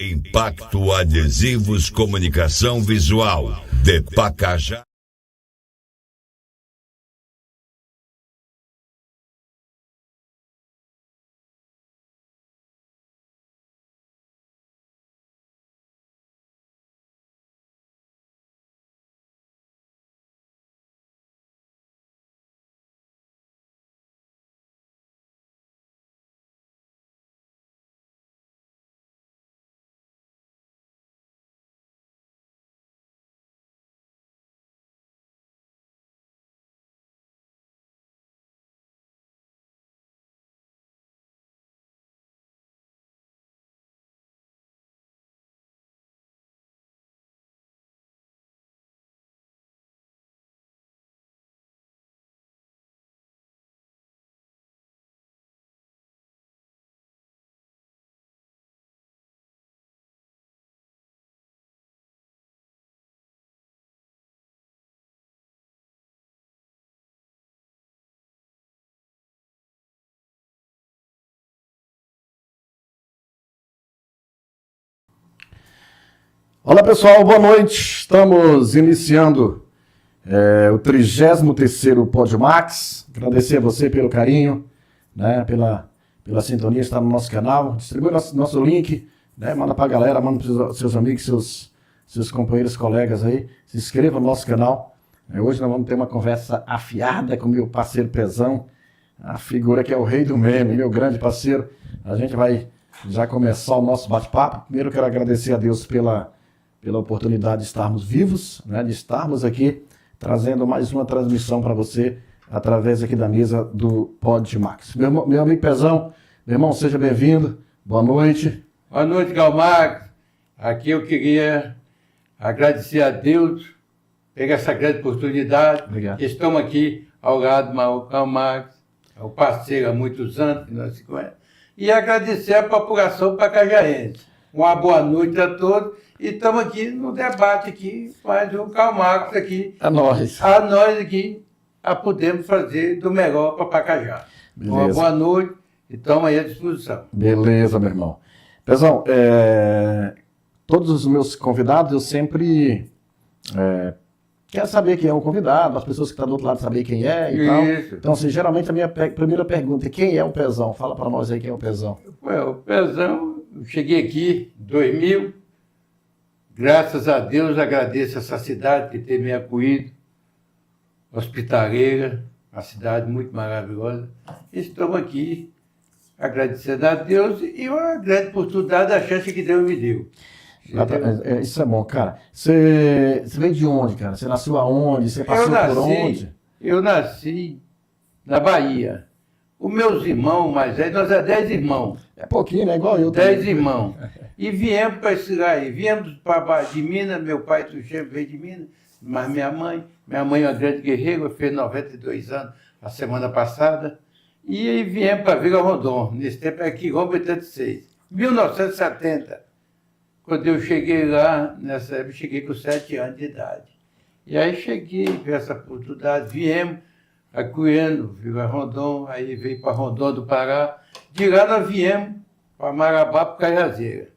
Impacto Adesivos Comunicação Visual, de Pacajá. Olá pessoal, boa noite. Estamos iniciando o 33º Podmax. Agradecer a você pelo carinho, né, pela sintonia, está no nosso canal. Distribui nosso link, né, manda para a galera, manda para os seus amigos, seus companheiros, colegas aí. Se inscreva no nosso canal. Hoje nós vamos ter uma conversa afiada com o meu parceiro Pezão, a figura que é o rei do meme, meu grande parceiro. A gente vai já começar o nosso bate-papo. Primeiro eu quero agradecer a Deus pela oportunidade de estarmos vivos, né, de estarmos aqui trazendo mais uma transmissão para você através aqui da mesa do Podmax. Meu amigo Pezão, meu irmão, seja bem-vindo, boa noite. Boa noite, Calmax. Aqui eu queria agradecer a Deus por essa grande oportunidade. Obrigado. Estamos aqui ao lado do Calmax, é o parceiro há muitos anos que nós se conhecemos, e agradecer a população pacajaense. Uma boa noite a todos. E estamos aqui no debate aqui, mais um Calmax aqui. A nós aqui, a podermos fazer do melhor para Pacajá. Beleza. Uma boa noite e estamos aí à disposição. Beleza, meu irmão. Pezão, todos os meus convidados, eu sempre quero saber quem é o convidado, as pessoas que estão do outro lado saber quem é e tal. Então, assim, geralmente a minha primeira pergunta é quem é o Pezão? Fala para nós aí quem é o Pezão. O Pezão, eu cheguei aqui em 2000. Graças a Deus, agradeço essa cidade que tem me acolhido, hospitaleira, uma cidade muito maravilhosa. Estamos aqui agradecendo a Deus e uma grande oportunidade, a chance que Deus me deu. Isso é bom, cara. Você veio de onde, cara? Você nasceu aonde? Você passou por onde? Eu nasci na Bahia. Os meus irmãos mais velhos, nós é 10 irmãos. É pouquinho, né? Igual eu. 10 irmãos. E viemos para esse lugar aí. Viemos para de Minas, meu pai veio de Minas, mas minha mãe é uma grande guerreira, fez 92 anos a semana passada. E aí viemos para Vila Rondon, nesse tempo é quilômetro 86. 1970, quando eu cheguei lá, nessa época, eu cheguei com 7 anos de idade. E aí cheguei, com essa oportunidade, viemos acolhendo Vila Rondon, aí veio para Rondon do Pará. De lá nós viemos para Marabá, para Caiazeira.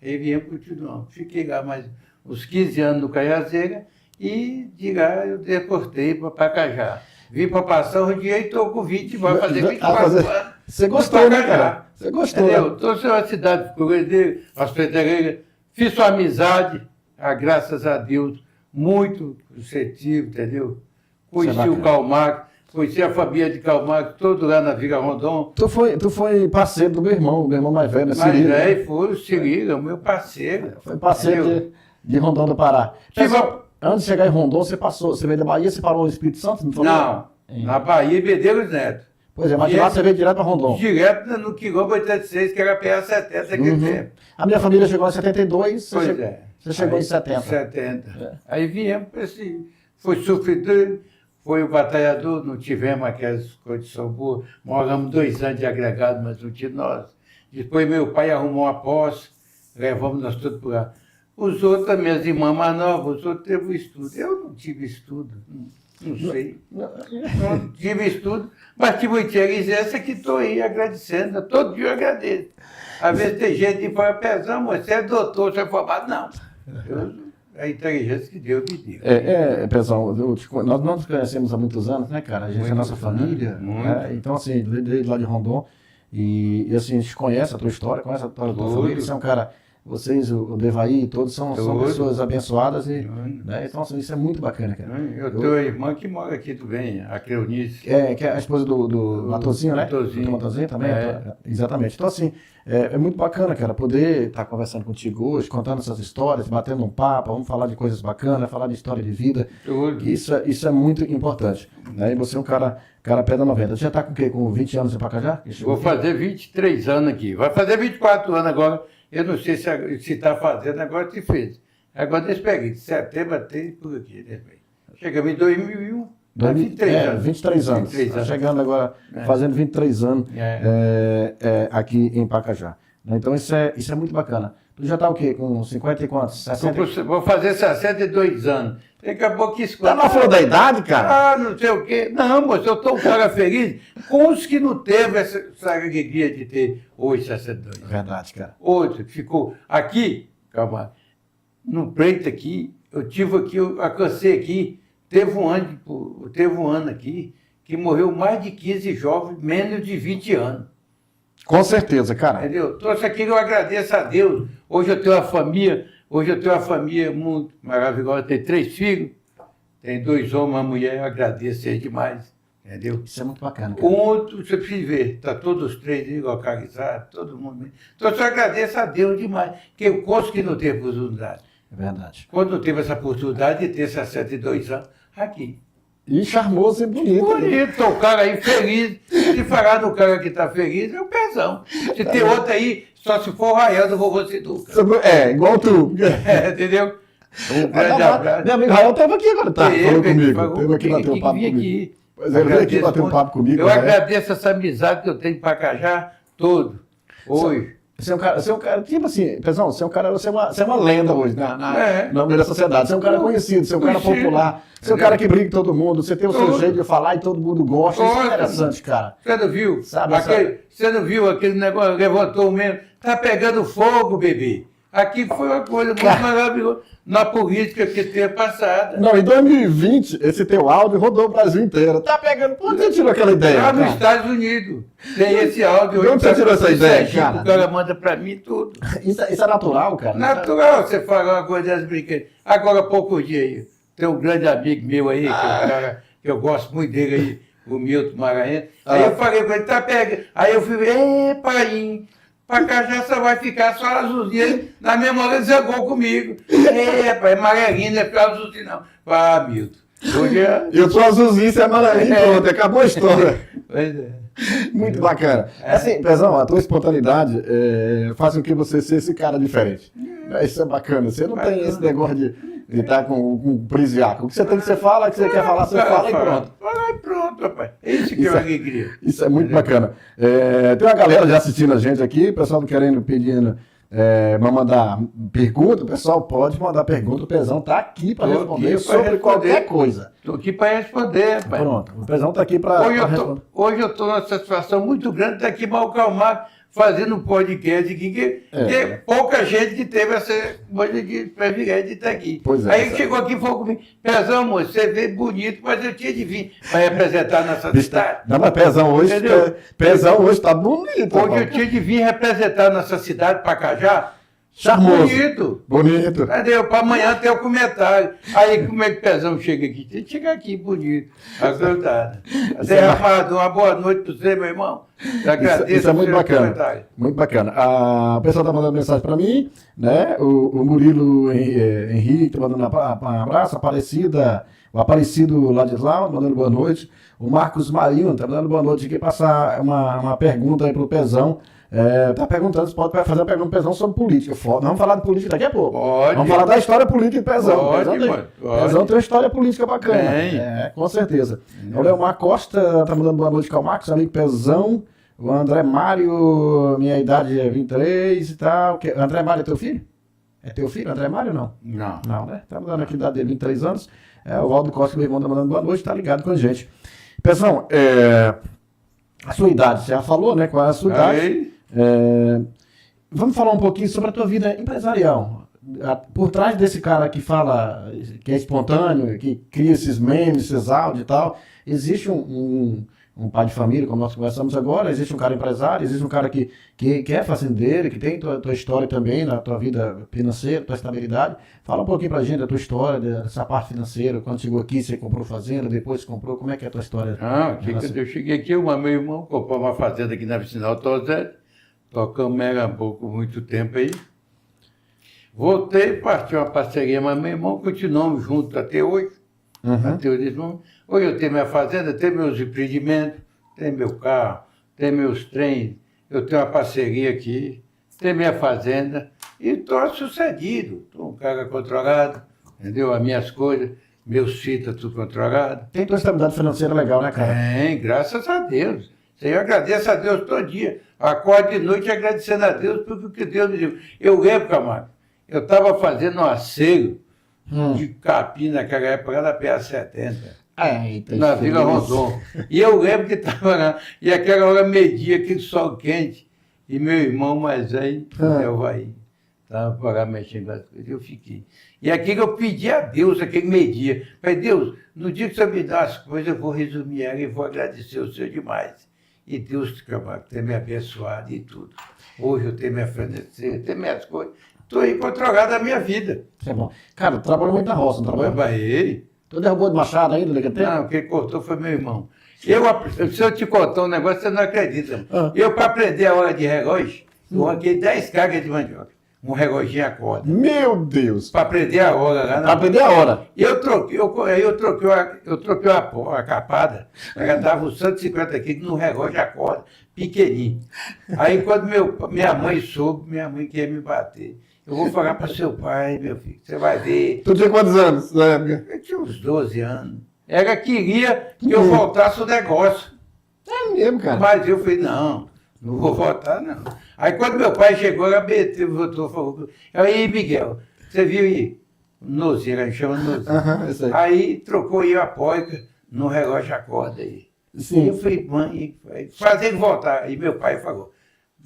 Aí viemos continuando. Fiquei lá mais uns 15 anos no Caiazeira e de lá eu deportei para Pacajá. Vim para passar o dia e estou com 20, vai fazer 24 anos. Você gostou, né, cara? Você gostou, né? Estou em uma cidade hospitaleira, fiz sua amizade, graças a Deus, muito receptivo, entendeu? Conheci o Calmax. Conheci a família de Calmax, todo lá na Vila Rondon. Tu foi parceiro do meu irmão mais velho, né? Cirilo. Mais velho foi o Cirilo, meu parceiro. Foi parceiro de Rondon do Pará. Antes de chegar em Rondon, você veio da Bahia, você parou no Espírito Santo? Não, na Bahia, Medeiros Neto. Pois é, mas de lá você veio direto para Rondon. Direto no quilômetro 86, que era PA70 naquele tempo. A minha família chegou em 72, você chegou em 70. 70. Aí viemos para esse... Foi sofredor. Foi o batalhador, não tivemos aquelas condições boas, moramos 2 anos de agregado, mas não tinha nós. Depois meu pai arrumou uma posse, levamos nós todos por lá. Os outros, as minhas irmãs mais novas, os outros teve estudo. Eu não tive estudo, não sei. Não tive estudo, mas tive uma inteligência que estou aí agradecendo, todo dia eu agradeço. Às vezes tem gente que fala, Pezão, você é doutor, você é formado. Não. É a inteligência que Deus me deu. Pezão, nós não nos conhecemos há muitos anos, né, cara? A gente é nossa família. Né? Então, assim, desde lá de Rondon. E assim, a gente conhece a tua história, conhece a tua família. Você é um cara, vocês, o Devaí, todos são pessoas abençoadas. Né? Então, assim, isso é muito bacana, cara. Eu tenho uma irmã que mora aqui também, a Cleonice. Que é a esposa do Matorzinho, né? Matorzinho. Do Matorzinho também. Exatamente. Então, assim, é muito bacana, cara, poder estar conversando contigo hoje, contando essas histórias, batendo um papo, vamos falar de coisas bacanas, falar de história de vida. Isso é muito importante. Né? E você é um cara pé da 90. Você já está com o quê? Com 20 anos em Pacajá? Vou fazer 23 anos aqui. Vai fazer 24 anos agora. Eu não sei se está fazendo, agora se fez. Agora deixa eu pegar, de setembro até por aqui. Chegamos em 2001. 23 anos. Tá chegando agora, fazendo 23 anos aqui em Pacajá. Então isso é muito bacana. Tu já tá o quê? Com 50 e quantos? 60? Vou fazer 62 anos. Daqui a pouco isso. Tá na flor da idade, cara? Ah, não sei o quê. Não, moço, eu tô um cara feliz com os que não teve essa alegria de ter hoje 62. Verdade, cara. Outro que ficou aqui, calma, no preto aqui, eu tive aqui, eu alcancei aqui, teve um ano aqui que morreu mais de 15 jovens, menos de 20 anos. Com certeza, cara. Entendeu? Trouxe aqui, eu agradeço a Deus. Hoje eu tenho uma família muito maravilhosa. Tenho 3 filhos, tenho 2 homens, uma mulher, eu agradeço eles demais. Entendeu? Isso é muito bacana. Cara. Você precisa ver, está todos os 3 localizados, todo mundo. Então eu só agradeço a Deus demais, que eu consegui não ter oportunidade. É verdade. Quando não teve essa oportunidade de ter 62 anos, aqui. E charmoso e bonito. Bonito, o cara aí feliz. Se falar do cara que está feliz, é o Pezão. Se tem outro aí, só se for o Rael do Vovô Siduca. Igual tu. Entendeu? Um grande abraço. Meu amigo Rael esteve aqui agora, tá? Falou comigo. Teve aqui bater um papo comigo. Pois ele veio aqui bater um papo comigo. Eu agradeço essa amizade que eu tenho em Pacajá todo. Hoje. Você é um cara, tipo assim, Pezão, você é uma lenda hoje no meio da sociedade. Você é um cara conhecido, você é um cara popular, você é um cara que briga com todo mundo, você tem o seu jeito de falar e todo mundo gosta. Isso é interessante, cara. Você não viu? Você não viu aquele negócio, levantou mesmo, tá pegando fogo, bebê. Aqui foi uma coisa muito maravilhosa na política que teve passada. Não, em 2020, esse teu áudio rodou o Brasil inteiro. Tá pegando. Onde você tirou aquela ideia? Lá nos Estados Unidos. Tem esse áudio. De onde você tirou essa ideia, cara? O cara manda pra mim tudo. Isso é natural, cara? Natural, você fala uma coisa dessas brincadeiras. Agora, há pouco dia aí, tem um grande amigo meu aí, que é um cara que eu gosto muito dele aí, o Milton Maranhão. Aí eu falei com ele, tá pegando. Aí eu falei, painho. Pacajá só vai ficar só azulzinha. Na mesma hora ele zangou comigo. Pai, amarelinho não é pra azulzinho, não. Ah, Milton. Hoje eu sou azulzinho, você é amarelinho, pronto, acabou a história. Pois é. Muito bacana. Assim, Pezão, a tua espontaneidade faz com que você seja esse cara diferente. Isso é bacana. Você não tem esse negócio de estar com prisiaco. O que você tem que você fala, o que você quer falar, você fala e pronto. Fala e pronto, rapaz. Isso que é uma alegria. Isso é muito bacana. Tem uma galera já assistindo a gente aqui, o pessoal pedindo para mandar pergunta. O pessoal pode mandar pergunta, o Pezão está aqui para responder sobre qualquer coisa. Estou aqui para responder, rapaz. Pronto, o Pezão está aqui para responder. Hoje eu estou numa satisfação muito grande de estar aqui mal calmado, fazendo um podcast aqui, que pouca gente que teve essa coisa de privilégio de estar aqui. Aí chegou aqui e falou comigo, Pezão, moço, você vê bonito, mas eu tinha de vir para representar nossa cidade. Não, mas Pezão hoje está bonito. Hoje eu tinha de vir representar nossa cidade, Pacajá. Charmoso. Bonito. Entendeu? Para amanhã ter o comentário. Aí como é que o Pezão chega aqui? Tem que chegar aqui bonito. Acordado. Zé Amado, uma boa noite para você, meu irmão. Agradeço. Isso é muito bacana. Muito bacana. O pessoal está mandando mensagem para mim, né? O Murilo Henrique está mandando um abraço, o Aparecido Ladislau mandando boa noite. O Marcos Marinho está mandando boa noite aqui, passar uma pergunta aí para o Pezão. Tá perguntando se pode fazer uma pergunta pro Pezão sobre política. Vamos falar de política daqui a pouco. Pode. Vamos falar da história política do Pezão. Pezão tem uma história política bacana. Com certeza. O Leomar Costa tá mandando boa noite, Calmax, amigo Pezão. O André Mário, minha idade é 23 e tal. André Mário é teu filho? É teu filho, André Mário ou não? Não. Não, né? Tá mandando aqui a idade dele, 23 anos. O Valdo Costa, meu irmão, tá mandando boa noite, tá ligado com a gente. Pezão, a sua idade, você já falou, né? Qual é a sua idade? vamos falar um pouquinho sobre a tua vida empresarial. Por trás desse cara que fala, que é espontâneo, que cria esses memes, esses áudios e tal, existe um pai de família, como nós conversamos agora, existe um cara empresário, existe um cara que é fazendeiro, que tem tua história também na tua vida financeira, tua estabilidade. Fala um pouquinho pra gente da tua história, dessa parte financeira. Quando chegou aqui, você comprou fazenda, depois comprou, como é que é a tua história? Quando eu cheguei aqui, meu irmão comprou uma fazenda aqui na Vicinal Tosé, tocamos Merambu por muito tempo aí. Voltei, partiu uma parceria, mas meu irmão continuamos juntos até hoje. Até hoje, hoje eu tenho minha fazenda, tenho meus empreendimentos, tenho meu carro, tenho meus trens, eu tenho uma parceria aqui, tenho minha fazenda e estou sucedido. Estou um cara controlado, entendeu? As minhas coisas, meus filhos, tudo controlado. Tem tua estabilidade financeira legal, né, cara? Tem, graças a Deus. Eu agradeço a Deus todo dia. Acordo de noite agradecendo a Deus pelo que Deus me deu. Eu lembro, Camargo, eu estava fazendo um acero de capim naquela época da PA-70. Na Vila Rondon. E eu lembro que estava lá, e aquela hora media aquele sol quente, e meu irmão mais velho, o Havaí, estava para lá mexendo as coisas, eu fiquei. E aquilo eu pedi a Deus, aquele media. Falei, Deus, no dia que você me dá as coisas, eu vou resumir ela e vou agradecer o Senhor demais. E Deus tem me abençoado e tudo. Hoje eu tenho minha financeira, tenho minhas coisas. Estou aí controlado a minha vida. Isso é bom. Cara, tu trabalhou muito na roça, não trabalhou? Trabalhei. Tu derrubou de machado ainda naquele tempo? Não, quem cortou foi meu irmão. Se eu te contar um negócio, você não acredita. Eu, para aprender a hora de relógio, eu ranquei 10 cargas de mandioca. Um reloginho a corda. Meu Deus! Para aprender a hora lá. Para aprender a hora. E eu troquei a capada, ela dava uns 150 quilos no relógio a corda, pequenininho. Aí quando minha mãe soube, minha mãe queria me bater. Eu vou falar para seu pai, meu filho, você vai ver. Tu tinha quantos anos na época? Eu tinha uns 12 anos. Ela queria que eu voltasse o negócio. É mesmo, cara? Mas eu falei, não vou voltar, não. Aí quando meu pai chegou, ela meteu, voltou, falou, aí Miguel, você viu aí? Nozinho, ela me chama Nozinho. Isso aí. Aí trocou aí a poica no relógio a corda aí. Sim. E eu falei, mãe, fazer ele voltar. Aí meu pai falou,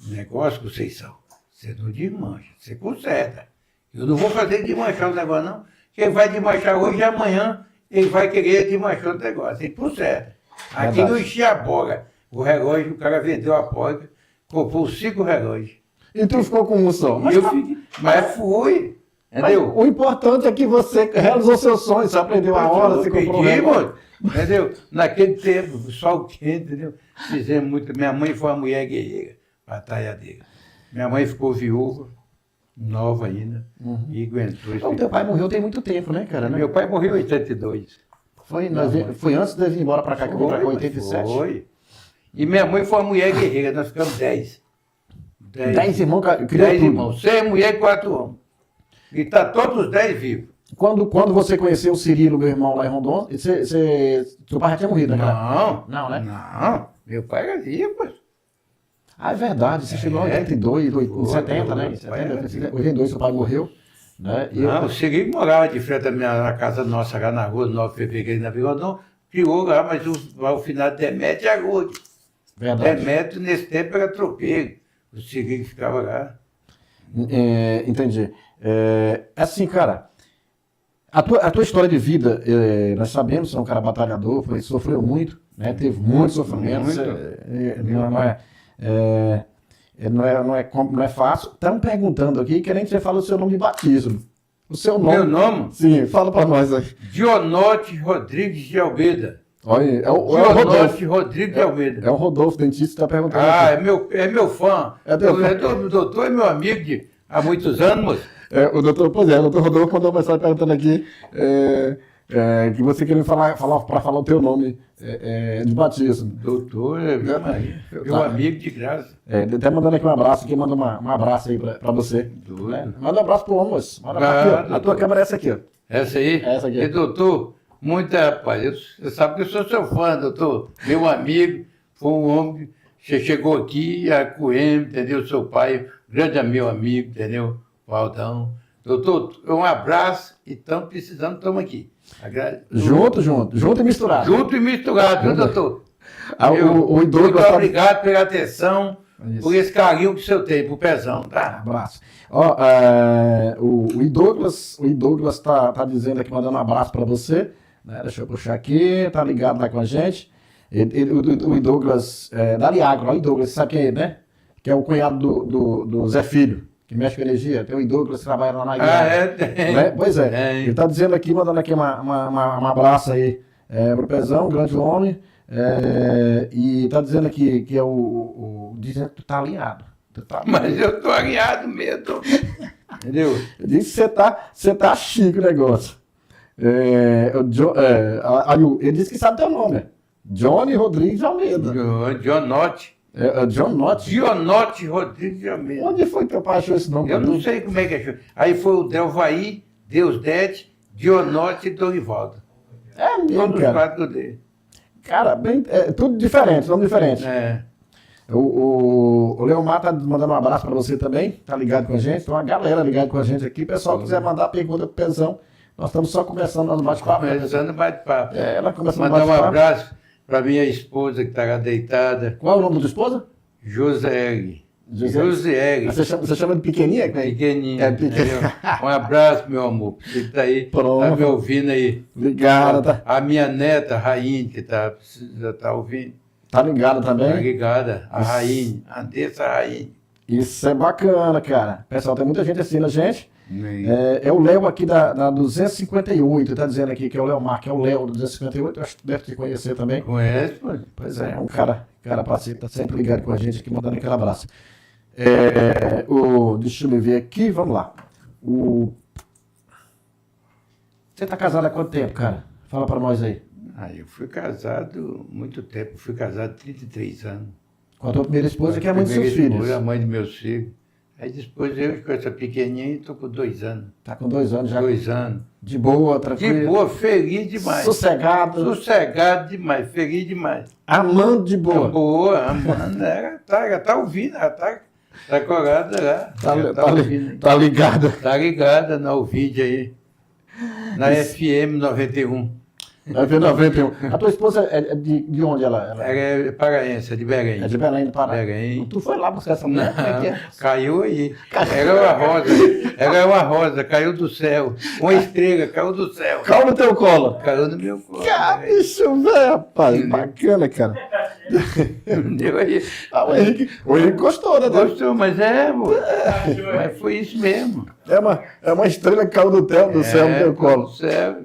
negócio, Conceição, você não desmancha, você conserta. Eu não vou fazer desmanchar o negócio, não. Quem vai desmanchar hoje e amanhã, ele vai querer desmanchar o negócio. Ele conserta. Aqui eu enchi a boga. O relógio, o cara vendeu a porta, comprou 5 relógios. E tu ficou com um só? Mas fui. Entendeu? O importante é que você realizou seus sonhos, você aprendeu a hora, você comprou o relógio. Entendeu? Naquele tempo, sol quente, entendeu? Fizemos muito. Minha mãe foi uma mulher guerreira, batalhadeira. Minha mãe ficou viúva, nova ainda, e aguentou. Então teu pai morreu tem muito tempo, né, cara? Meu pai morreu em 82. Foi antes de vir embora para cá, que eu vim para cá em 87? Foi. E minha mãe foi uma mulher guerreira, nós ficamos 10. 10 irmãos? 10 irmãos, 6 mulheres e 4 homens. E tá todos os 10 vivos. Quando você conheceu o Cirilo, meu irmão, lá em Rondon, seu pai já tinha morrido, né? Não, né? Não, meu pai era vivo. Ah, é verdade, você chegou em 82, em 70, né? Em 82 seu pai morreu. Né? Não, o Cirilo morava de frente na casa nossa, lá na rua, 9 de fevereiro, na Vila Rondon, criou lá, mas o final de Demetrio é Agude. Verdade. Demetrio, nesse tempo, era tropeiro. O Cirilo ficava lá. Entendi. Assim, cara, a tua história de vida, nós sabemos, você é um cara batalhador, sofreu muito, né? Teve muitos sofrimentos. Não é fácil. Estão perguntando aqui, querendo que você fale o seu nome de batismo. O seu nome. Meu nome? Sim, fala para nós aí. Dionote Rodrigues de Almeida. Olha, Dionote Rodrigues de Almeida. É o Rodolfo, dentista, que está perguntando. É meu fã. O doutor é meu amigo há muitos anos, moço. O doutor Rodolfo mandou uma mensagem perguntando aqui que você queria falar o teu nome de batismo. Doutor, meu amigo de graça. Até mandando aqui um abraço, aqui manda um abraço aí para você. Manda um abraço pro homem, moço. A tua câmera é essa aqui, ó. Essa aí? Essa aqui. E doutor, rapaz, você sabe que eu sou seu fã, doutor. Meu amigo, foi um homem, você chegou aqui, a Coelho, entendeu? Seu pai, grande meu amigo, entendeu? Valdão. Doutor, um abraço e estamos precisando, estamos aqui. Junto e misturado. Junto e misturado, viu, doutor? O idoso muito obrigado pela atenção. por esse carinho que o senhor tem pro Pezão, tá? Abraço. Ó, o Douglas tá dizendo aqui, mandando um abraço para você. Né? Deixa eu puxar aqui, tá ligado lá com a gente. O Douglas, da Aliagro, o Douglas, você sabe quem é, né? Que é o cunhado do Zé Filho, que mexe com energia. Tem o Douglas que trabalha lá na Aliagro. Tem. Né? Pois é. Ele tá dizendo aqui, mandando aqui um abraço aí pro Pezão, um grande homem. E tá dizendo aqui que é dizendo que tu tá alinhado. Mas eu tô alinhado mesmo. Entendeu? Ele disse que você tá chique o negócio. Ele disse que sabe teu nome. Johnny Rodrigues Almeida. Dionote. Dionote? Dionote Rodrigues de Almeida. Onde foi que teu pai achou esse nome? Eu não sei como é que achou. Aí foi o Delvaí, Deusdete, Dionote e Dorivaldo. É mesmo, Todos os cara. quatro dele. Cara, tudo diferente, nome diferente. O Leomar tá mandando um abraço para você também, tá ligado com a gente, tem uma galera ligada com a gente aqui. Pessoal, quiser mandar pergunta pro Pezão, nós estamos só conversando no bate-papo. Começando bate-papo. Ela começa no Mandar um bate-papo. abraço para minha esposa que está lá deitada, Qual é o nome da tua esposa? Josiele. Josiele. Você chama de pequenininha? Pequeninha. É pequena. Entendeu? Um abraço, meu amor. Você está aí, Pronto. tá me ouvindo aí. Ligada. A minha neta, Rainha, que tá ouvindo. Tá ligada Tá também? ligada. A Rainha, a Andessa Rainha. Isso é bacana, cara. Pessoal, tem muita gente assistindo a gente. É o Léo aqui da 258, tá dizendo aqui que é o Leomar, que é o Léo do 258, eu acho que deve te conhecer também. Conhece, pô? Pois é um cara parceiro, tá sempre ligado com a gente aqui, mandando aquele abraço. Deixa eu ver aqui, vamos lá. Você tá casado há quanto tempo, cara? Fala pra nós aí. Eu fui casado muito tempo, fui casado 33 anos. Com a tua primeira esposa, que é a mãe dos seus Primeira filhos. esposa, a mãe dos meus filhos. Aí depois eu com essa pequenininha estou com 2 anos. Tá com 2 anos já. 2 anos. De boa, tranquilo. De boa, feliz demais. Sossegado. Sossegado demais, feliz demais. Amando de boa. Boa, amando. Ela tá ouvindo, ela tá colada lá. Tá ligada. Tá ligada no ouvido aí. Na FM 91. Vai ver 91. A tua esposa é de onde ela? Ela é paraense, é de Belém. É de Belém do Pará. Belém. Tu foi lá buscar essa mulher? Como é que é? Caiu aí. Ela é uma rosa, caiu do céu. Uma estrela caiu do céu. Caiu no teu colo. Caiu no meu colo. Cara, bicho, velho, rapaz. Bacana, cara. Deu aí. O Henrique gostou, né? Gostou, mas mas foi isso mesmo. É uma estrela que caiu do céu no teu colo. Do céu.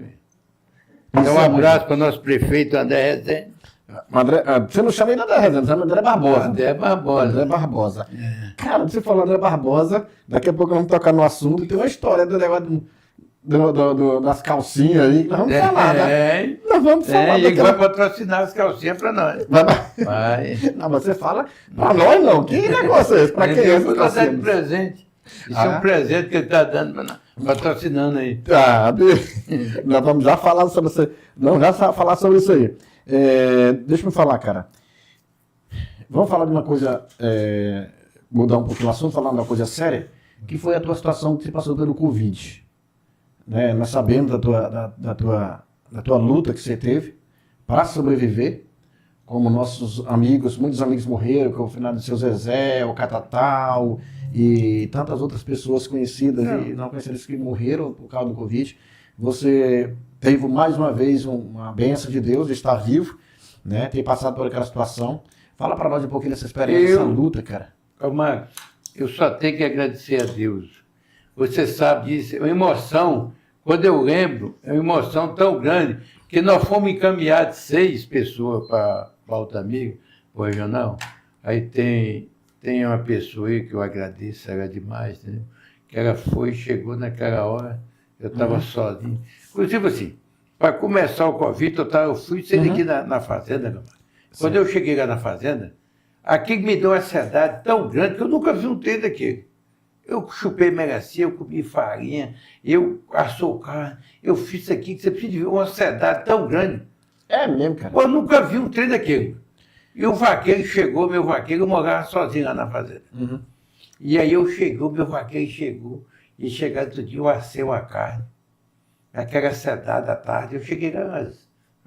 Então, um abraço para o nosso prefeito André Rezende. Você não chama ele André Rezende, você chama André Barbosa. André Barbosa. André Barbosa. Cara, você falou André Barbosa, daqui a pouco nós vamos tocar no assunto, e tem uma história do negócio das calcinhas aí, que nós vamos falar, né? Nós vamos falar. E ele vai patrocinar as calcinhas para nós. Vai. Não, você fala para nós não. Que negócio é esse? Para quem é esse? Eu estou dando presente. Isso é um presente que ele está dando para nós. Patrocinando aí. Nós vamos já falar sobre isso aí. Falar sobre isso aí. Deixa eu me falar, cara. Vamos falar de uma coisa, mudar um pouquinho o assunto, falar de uma coisa séria, que foi a tua situação que você passou pelo Covid. Né? Nós sabemos da tua luta que você teve para sobreviver, como nossos amigos, muitos amigos morreram, como o Fernando Seu Zezé, o Catatal e tantas outras pessoas conhecidas e não conhecidas que morreram por causa do Covid. Você teve mais uma vez uma bênção de Deus de estar vivo, né? Ter passado por aquela situação. Fala para nós um pouquinho dessa experiência, dessa luta, cara. Marcos, eu só tenho que agradecer a Deus. Você sabe disso, é uma emoção. Quando eu lembro, é uma emoção tão grande que nós fomos encaminhados 6 pessoas para Altamira, para o regional. Aí tem uma pessoa aí que eu agradeço, ela demais, né? Que ela chegou naquela hora, eu estava sozinho. Inclusive assim, para começar o Covid, eu fui sair aqui na fazenda, meu. Quando eu cheguei lá na fazenda, aquilo me deu uma ansiedade tão grande que eu nunca vi um trem daquele. Eu chupei melancia, eu comi farinha, eu assou carne, eu fiz isso aqui, que você precisa ver uma ansiedade tão grande. É mesmo, cara? Eu nunca vi um trem daquele. E o vaqueiro chegou, meu vaqueiro, eu morava sozinho lá na fazenda. E aí meu vaqueiro chegou, e chegado outro dia eu assei uma carne, aquela ansiedade à tarde, eu cheguei lá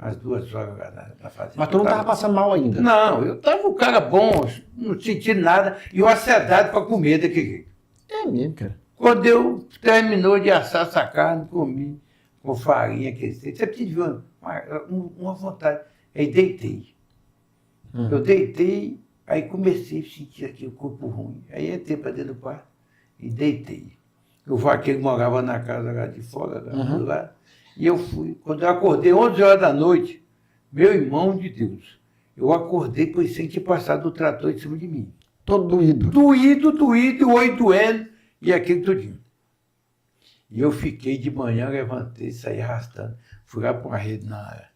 Umas 2 horas lá na fazenda. Mas tu não estava passando mal ainda? Não, eu estava um cara bom, não senti nada, e uma ansiedade para comer daquele jeito. É mesmo, cara. Quando eu terminou de assar essa carne, comi com farinha, aquele você precisa ver uma vontade. Aí deitei. Eu deitei, aí comecei a sentir aqui o corpo ruim. Aí entrei para dentro do quarto e deitei. O vaqueiro morava na casa lá de fora, lá, e eu fui. Quando eu acordei, 11 horas da noite, meu irmão de Deus, eu acordei por sem que passado o trator em cima de mim. Todo doído. Doído, o olho doendo, e aquele tudinho. E eu fiquei de manhã, levantei, saí arrastando, fui lá para uma rede na área.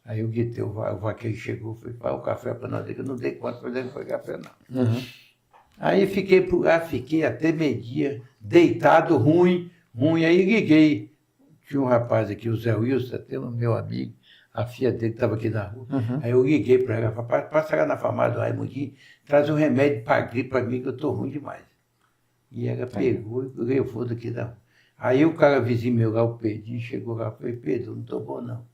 Aí eu gritei, o vaqueiro chegou, falei, faz o café para nós, eu não dei conta, mas ele não foi café não. Aí fiquei por lá, fiquei até meio-dia, deitado, ruim, aí liguei. Tinha um rapaz aqui, o Zé Wilson, até o meu amigo, a filha dele estava aqui na rua. Aí eu liguei para ela, falei, passa lá na farmácia do Raimundinho, traz um remédio para gripe para mim, que eu estou ruim demais. E ela pegou e levou daqui da rua. Aí o cara vizinho meu lá, o Pedrinho, chegou lá e falei, Pedro, não estou bom não.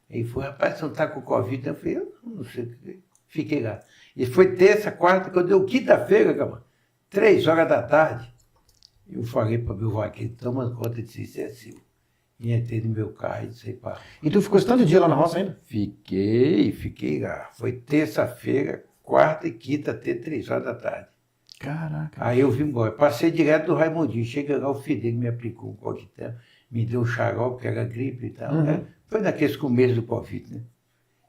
Ele falou, rapaz, você não está com Covid? Eu falei, eu não sei o que. Fiquei lá. E foi terça, quarta, quando deu quinta-feira, 3 horas da tarde, eu falei para o meu vaqueiro, toma conta disso, isso é seu. E entrei no meu carro e saí para lá. E tu ficou esse tanto de dia lá na roça ainda? Fiquei lá. Foi terça-feira, quarta e quinta, até 3 horas da tarde. Caraca. Aí eu vim embora. Passei direto do Raimundinho. Chega lá, o filho dele me aplicou um coquetel, me deu um xarope, que era gripe e tal. Né? Foi naqueles começos do Covid, né?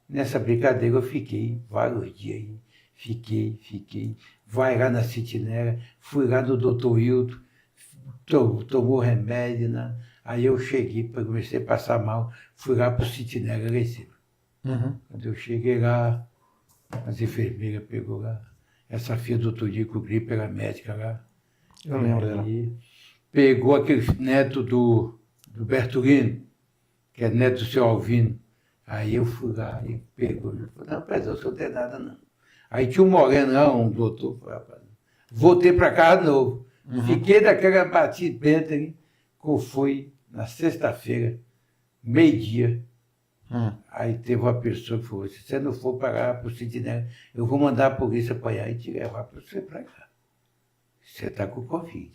Nessa brincadeira eu fiquei vários dias aí. Fiquei. Vai lá na Citinera, fui lá no doutor Hilton, tomou remédio, né? Aí eu cheguei, comecei a passar mal, fui lá para o Citinera lá em cima. Quando eu cheguei lá, as enfermeiras pegou lá. Essa filha do doutor Dico Gripe era médica lá. Eu lembro dela. Pegou aquele neto do Bertolino, que é neto do seu Alvino. Aí eu fui lá e pegou. Ele falou, não, rapaz, eu sou de nada, não. Aí tinha um moreno lá, um doutor, rapaz. Voltei para casa de novo. Fiquei daquela batida benta ali, que foi na sexta-feira, meio-dia. Aí teve uma pessoa que falou, se você não for parar para o Citinera, eu vou mandar a polícia apanhar e te levar para você para cá. Você está com Covid.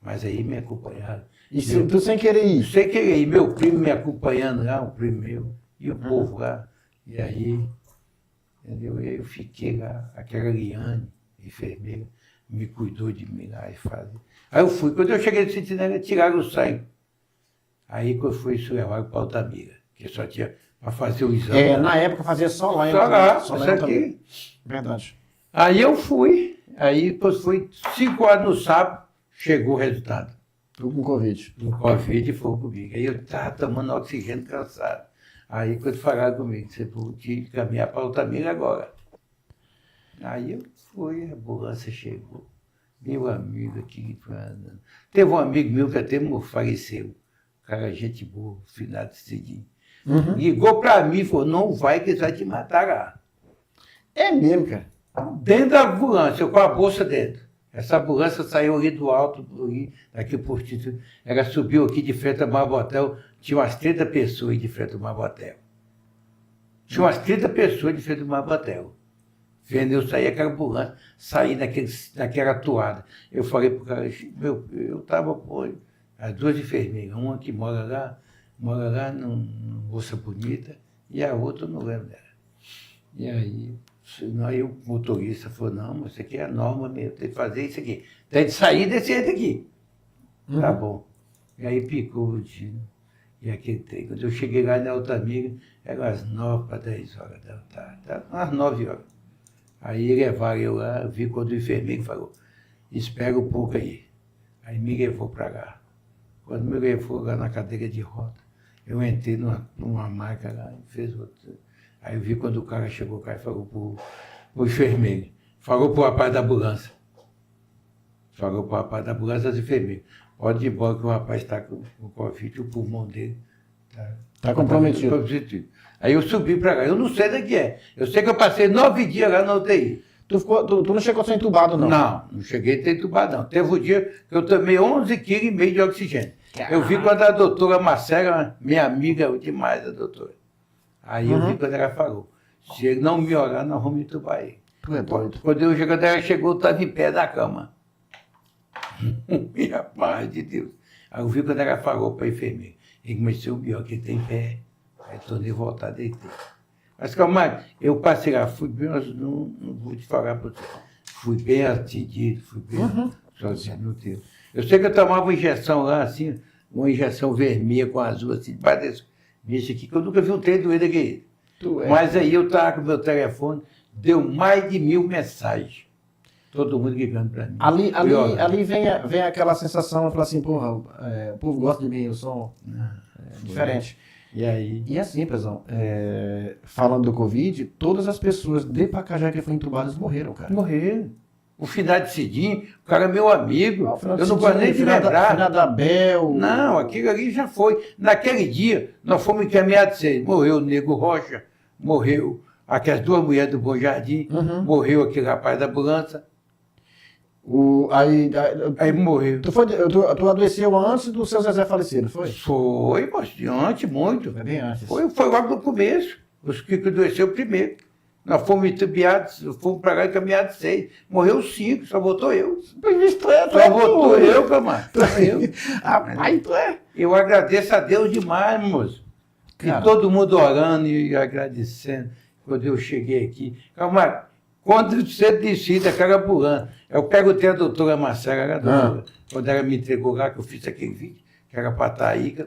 Mas aí me acompanharam. E tu sem querer ir? Sem querer ir. Meu primo me acompanhando lá, um primo meu, e o povo lá. E aí, entendeu? Eu fiquei lá, aquela Liane, enfermeira, me cuidou de mim lá e fazia. Aí eu fui. Quando eu cheguei no Citinera, tiraram o sangue. Aí que eu fui levar para Altamira, que só tinha para fazer o exame. Na época fazia só lá. Só lá, só isso lá aqui. Verdade. Aí eu fui. Aí depois foi 5 horas no sábado, chegou o resultado. Tu com Covid. Do Covid foi comigo. Aí eu estava tomando oxigênio cansado. Aí quando falaram comigo, você tinha que caminhar para Altamira agora. Aí eu fui, a ambulância chegou. Meu amigo aqui. Teve um amigo meu que até faleceu. Cara, gente boa, finado cedinho. Ligou para mim e falou, não vai que eles vão te matar lá. É mesmo, cara? Dentro da ambulância, eu com a bolsa dentro. Essa ambulância saiu ali do alto, daqui por Tito. Ela subiu aqui de frente ao Marbotel, tinha umas 30 pessoas de frente ao Marbotel. Tinha umas 30 pessoas de frente ao Marbotel. Vendo eu sair aquela ambulância, sair naquela toada. Eu falei pro cara, eu estava com as 2 enfermeiras, uma que mora lá numa moça bonita, e a outra eu não lembro dela. E aí o motorista falou, não, mas isso aqui é a norma mesmo, tem que fazer isso aqui. Tem que sair desse jeito aqui. Tá bom. E aí picou o tiro. E aquele trem. Quando eu cheguei lá na Altamira, eram as 9 para 10 horas da tarde. Às 9 horas. Aí levaram eu lá, vi quando o enfermeiro falou, espera um pouco aí. Aí me levou para lá. Quando me levou lá na cadeira de roda, eu entrei numa maca lá e fez outro. Aí eu vi quando o cara chegou cá e falou pro enfermeiro, falou pro rapaz da ambulância. Falou pro rapaz da ambulância das enfermeiras, pode ir embora que o rapaz está com Covid, o pulmão dele tá comprometido. Aí eu subi para lá, eu não sei daqui é. Eu sei que eu passei 9 dias lá na UTI. Tu não chegou a ser entubado, não? Não cheguei a ter entubado, não. Teve um dia que eu tomei 11,5 kg de oxigênio. Eu vi quando a doutora Marcela, minha amiga demais, a doutora. Aí eu vi quando ela falou, se ele não melhorar, nós vamos entubar ele. Tu é doido. Quando ela chegou, eu estava em pé na cama. Minha paz de Deus. Aí eu vi quando ela falou para a enfermeira, ele começou o pior, que ele tem pé. Aí tornei a voltar a deitar. Mas calma, eu passei lá, fui bem, não vou te falar para você. Fui bem atendido, fui bem sozinho no tempo. Eu sei que eu tomava uma injeção lá, assim, uma injeção vermelha com azul, assim, parece isso aqui, que eu nunca vi um trem doido aqui. Mas aí eu estava com o meu telefone, deu mais de 1000 mensagens. Todo mundo ligando para mim. Ali vem aquela sensação, falar assim, porra, o povo gosta de mim, eu sou diferente. E aí? E assim, Pezão, falando do Covid, todas as pessoas de Pacajá que foram entubadas morreram, cara. Morreram. O Finado Cidinho, o cara é meu amigo, eu não gosto nem de lembrar. Finado Abel. Não, aquilo ali já foi. Naquele dia, nós fomos encaminhados 6. Morreu o Nego Rocha, morreu aquelas 2 mulheres do Bom Jardim, morreu aquele rapaz da ambulância. Aí morreu. Tu adoeceu antes do seu Zezé falecer, não foi? Foi, antes, muito. Foi bem antes. Foi logo no começo. Os que adoeceu primeiro. Nós fomos entubiados, fomos para lá encaminhados 6. Morreu 5, só voltou eu. Só voltou eu, camarada. Rapaz, tu é. Eu agradeço a Deus demais, moço. E todo mundo orando e agradecendo. Quando eu cheguei aqui. Camarada, quando você decide aquela ambulância, eu perguntei a doutora Marcela, quando ela me entregou lá, que eu fiz aquele vídeo, que era para estar aí.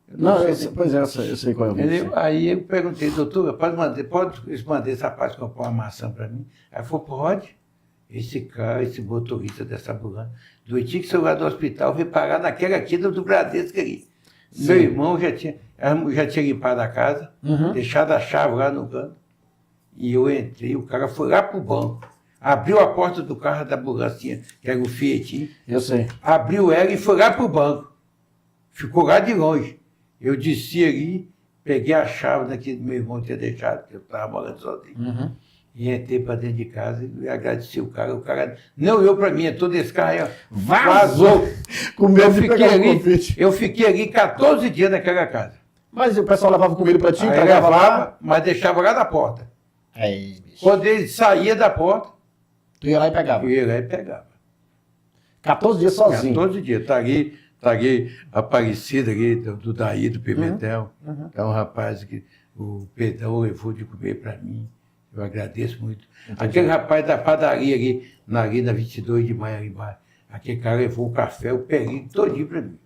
Eu sei qual é o vídeo. Aí eu perguntei, doutora, pode mandar esse rapaz comprar uma maçã para mim? Aí falou, pode. Esse motorista dessa ambulância, do dia que saiu lá do hospital, veio parar naquela aqui do Bradesco ali. Sim. Meu irmão já tinha limpado a casa, deixado a chave lá no canto. E eu entrei, o cara foi lá pro banco, abriu a porta do carro da ambulância, que era o Fiat. Eu sei. Abriu ela e foi lá pro banco. Ficou lá de longe. Eu desci ali, peguei a chave daqui do meu irmão que tinha deixado, que eu estava morando sozinho. E entrei para dentro de casa e agradeci o cara. O cara não olhou para mim, todo esse carro aí, vazou. Com medo de pegar o convite. Eu fiquei ali 14 dias naquela casa. Mas o pessoal levava comida para ti, pegava lá, mas deixava lá na porta. Aí, bicho. Quando ele saía da porta, tu ia lá e pegava? Eu ia lá e pegava. 14 dias sozinho? 14 dias. Tá ali Aparecida ali, do Daí, do Pimentel. É um rapaz que o Pedrão levou de comer para mim. Eu agradeço muito. Entendi. Aquele rapaz da padaria ali na 22 de maio, ali embaixo. Aquele cara levou o café, o pelinho todinho para mim.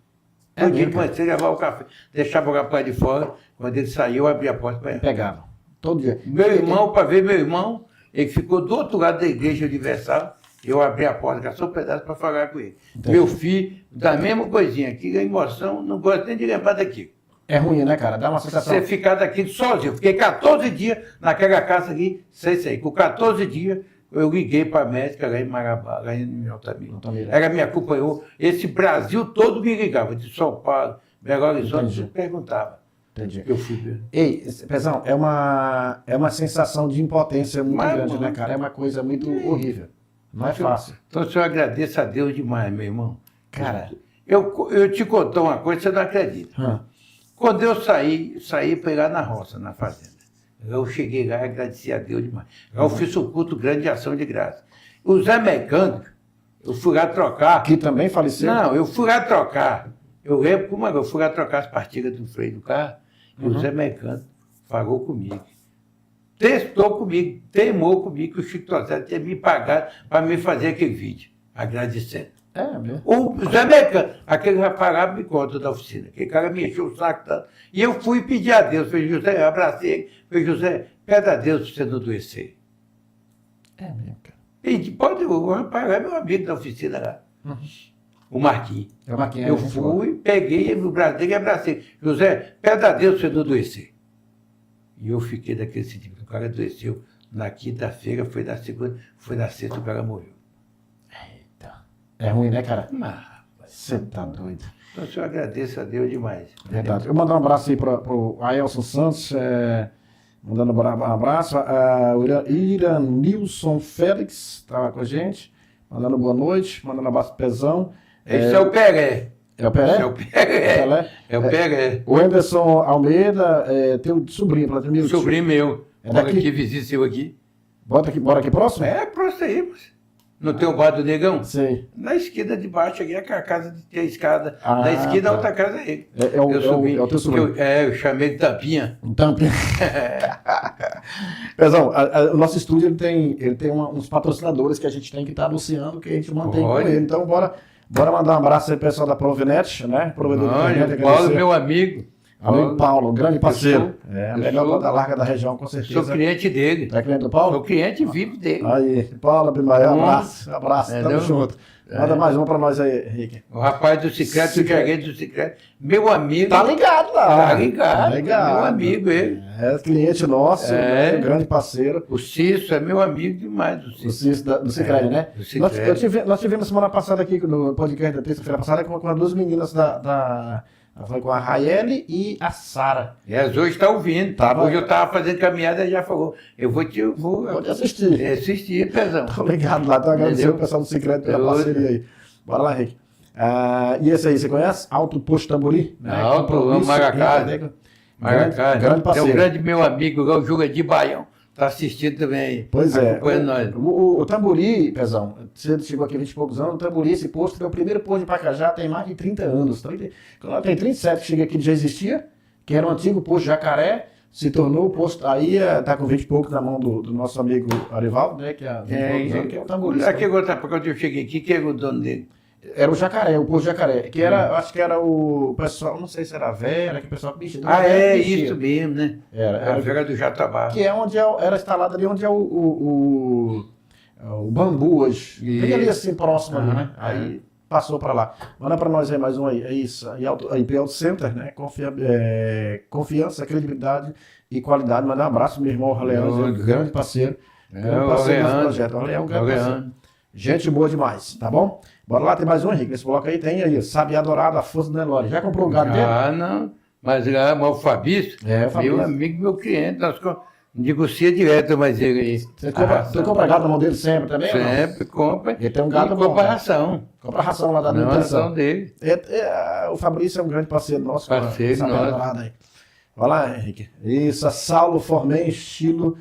Todinho, comecei a levar o café. Deixava o rapaz de fora. Quando ele saiu, eu abria a porta para ele. Pegava. Todo dia. Meu irmão, para ver meu irmão, ele ficou do outro lado da Igreja Universal. Eu abri a porta, gastou um pedaço para falar com ele. Entendi. Meu filho, da mesma coisinha. Que a emoção, não gosto nem de lembrar daquilo. É ruim, né, cara? Dá uma sensação. Você ficar daqui sozinho. Eu fiquei 14 dias naquela casa aqui, sem sair. Com 14 dias, eu liguei para a médica lá em Marabá, lá em Altamira. Ela me acompanhou. Esse Brasil todo me ligava, de São Paulo, Belo Horizonte, perguntava. Entendi. Eu fui ver. Ei, Pezão, é uma sensação de impotência muito grande, né, cara? É uma coisa muito horrível. Não é fácil. Então, eu agradeço a Deus demais, meu irmão. Cara, eu te contar uma coisa, você não acredita. Quando eu saí para ir lá na roça, na fazenda. Eu cheguei lá e agradeci a Deus demais. Eu fiz um culto grande de ação de graça. O Zé Mecânico, eu fui lá trocar. Que também faleceu? Não, eu fui lá trocar. Eu lembro como eu fui lá trocar as pastilhas do freio do carro. E o Zé Mecânico falou comigo. Testou comigo, teimou comigo que o Chico Tosé tinha me pagado para me fazer aquele vídeo, agradecendo. Mesmo? O Zé Mecânico, aquele rapaz lá me conta da oficina, aquele cara me encheu o saco tanto. E eu fui pedir a Deus, falei, José, eu abracei ele, falei, José, pede a Deus para você não adoecer. Mesmo, cara. Pedi, o rapaz lá é meu amigo da oficina lá. O Marquinhos. É o Marquinhos. Eu fui, peguei no braço dele e abracei. José, pede a Deus para você não adoecer. E eu fiquei daquele tipo, o cara adoeceu na quinta-feira, foi na segunda, foi na sexta, o cara morreu. Eita. É ruim, né, cara? Você tá doido. Então, eu agradeço a Deus demais. Verdade. Eu mando um abraço aí para o Aelson Santos, mandando um abraço. O Iranilson Félix estava com a gente, mandando boa noite, mandando um abraço pro Pezão. Esse é o Pelé. É o Pelé? É o Pelé. É o Pelé. O Anderson Almeida tem um sobrinho, Platini. Sobrinho meu. É daqui? Mora aqui, vizinho seu aqui. Bora aqui próximo? É, próximo aí, moço. Não tem o bar do Negão? Sei. Na esquina de baixo aqui é a casa de ter a escada. Ah, Na esquina tá. a outra casa é ele. É o teu sobrinho. Eu chamei de Tampinha. Então, Pezão, o nosso estúdio ele tem uns patrocinadores que a gente tem que estar anunciando, que a gente mantém com ele. Então, bora mandar um abraço aí pro pessoal da Provinet, né? Provedor de internet, o Paulo, meu amigo. Amigo Paulo, grande parceiro. A melhor sou- banda larga da região, com certeza. Sou cliente dele. É cliente do Paulo? Sou cliente VIP dele. Aí, Paulo, Abimael, abraço, tamo Entendeu? junto. Manda mais um pra nós aí, Henrique. O rapaz do Cicrete, o gerente do Cicrete. Meu amigo. Tá ligado lá. Tá ligado. Tá ligado. Meu amigo, ele. É cliente nosso, É. né, grande parceiro. O Cício é meu amigo demais. O Do Cício. do Cicred, né? do Sicredi. Nós tivemos semana passada aqui no podcast da terça-feira passada com as duas meninas foi com a Raeli e a Sara. E as hoje está ouvindo. Tava- Hoje eu estava fazendo caminhada e já falou. Vou te assistir. assistir, Pezão. Tô ligado lá, então agradecer Entendeu? o pessoal do Cicred pela Eu- parceria aí. Bora lá, Henrique. E esse aí, você conhece? Alto Posto Tambori? Alto, Compromisso, Maracás. Grande Tem parceiro. um grande meu amigo, o Jurandir Baião. Está assistindo também aí. Pois é. Acompanhando nós. O Tambori, Pezão, você chegou aqui há 20 e poucos anos, o Tambori, esse posto, é o primeiro posto de Pacajá, tem mais de 30 anos. Quando ela tem 37, que chega aqui, já existia, que era o antigo posto Jacaré, se tornou o posto, aí está com 20 e poucos na mão do nosso amigo Arivaldo, né, que é há 20 e poucos anos, que é o Tambori. Aqui agora, quando eu cheguei aqui, quem era o dono dele? Era o Jacaré, o posto Jacaré, que era, acho que era o pessoal, não sei se era a Vera, que o pessoal bicho. Isso mesmo, né? Era A Vera do Jatobá. que é onde era instalado ali onde é o bambu hoje. Bem ali assim próximo ali, né? Aí passou para lá. Manda para nós aí mais um aí. É isso. Aí Auto Center, né? Confiança, credibilidade e qualidade. Mandar um abraço, meu irmão Orleans, grande parceiro. Grande parceiro desse projeto. Orleans é um grande parceiro. Gente boa demais, tá bom? Bora lá, tem mais um, Henrique. Nesse bloco aí tem aí, Sabiá Dourado, a força do Nelore. Já comprou o gado dele? Ah, não. Mas o Fabrício, É, o Fabrício. meu amigo, meu cliente, nós negocia direto, mas ele aí. Você compra gado na mão dele sempre também? ou não? Sempre compra. Ele tem um gado bom, compra né? ração. Compra ração lá da Não, a nutrição. ração dele. O Fabrício é um grande parceiro nosso. Parceiro com a Sabiá nosso. Dourada aí. Vai lá, Henrique. Isso, a Saulo Formé, estilo,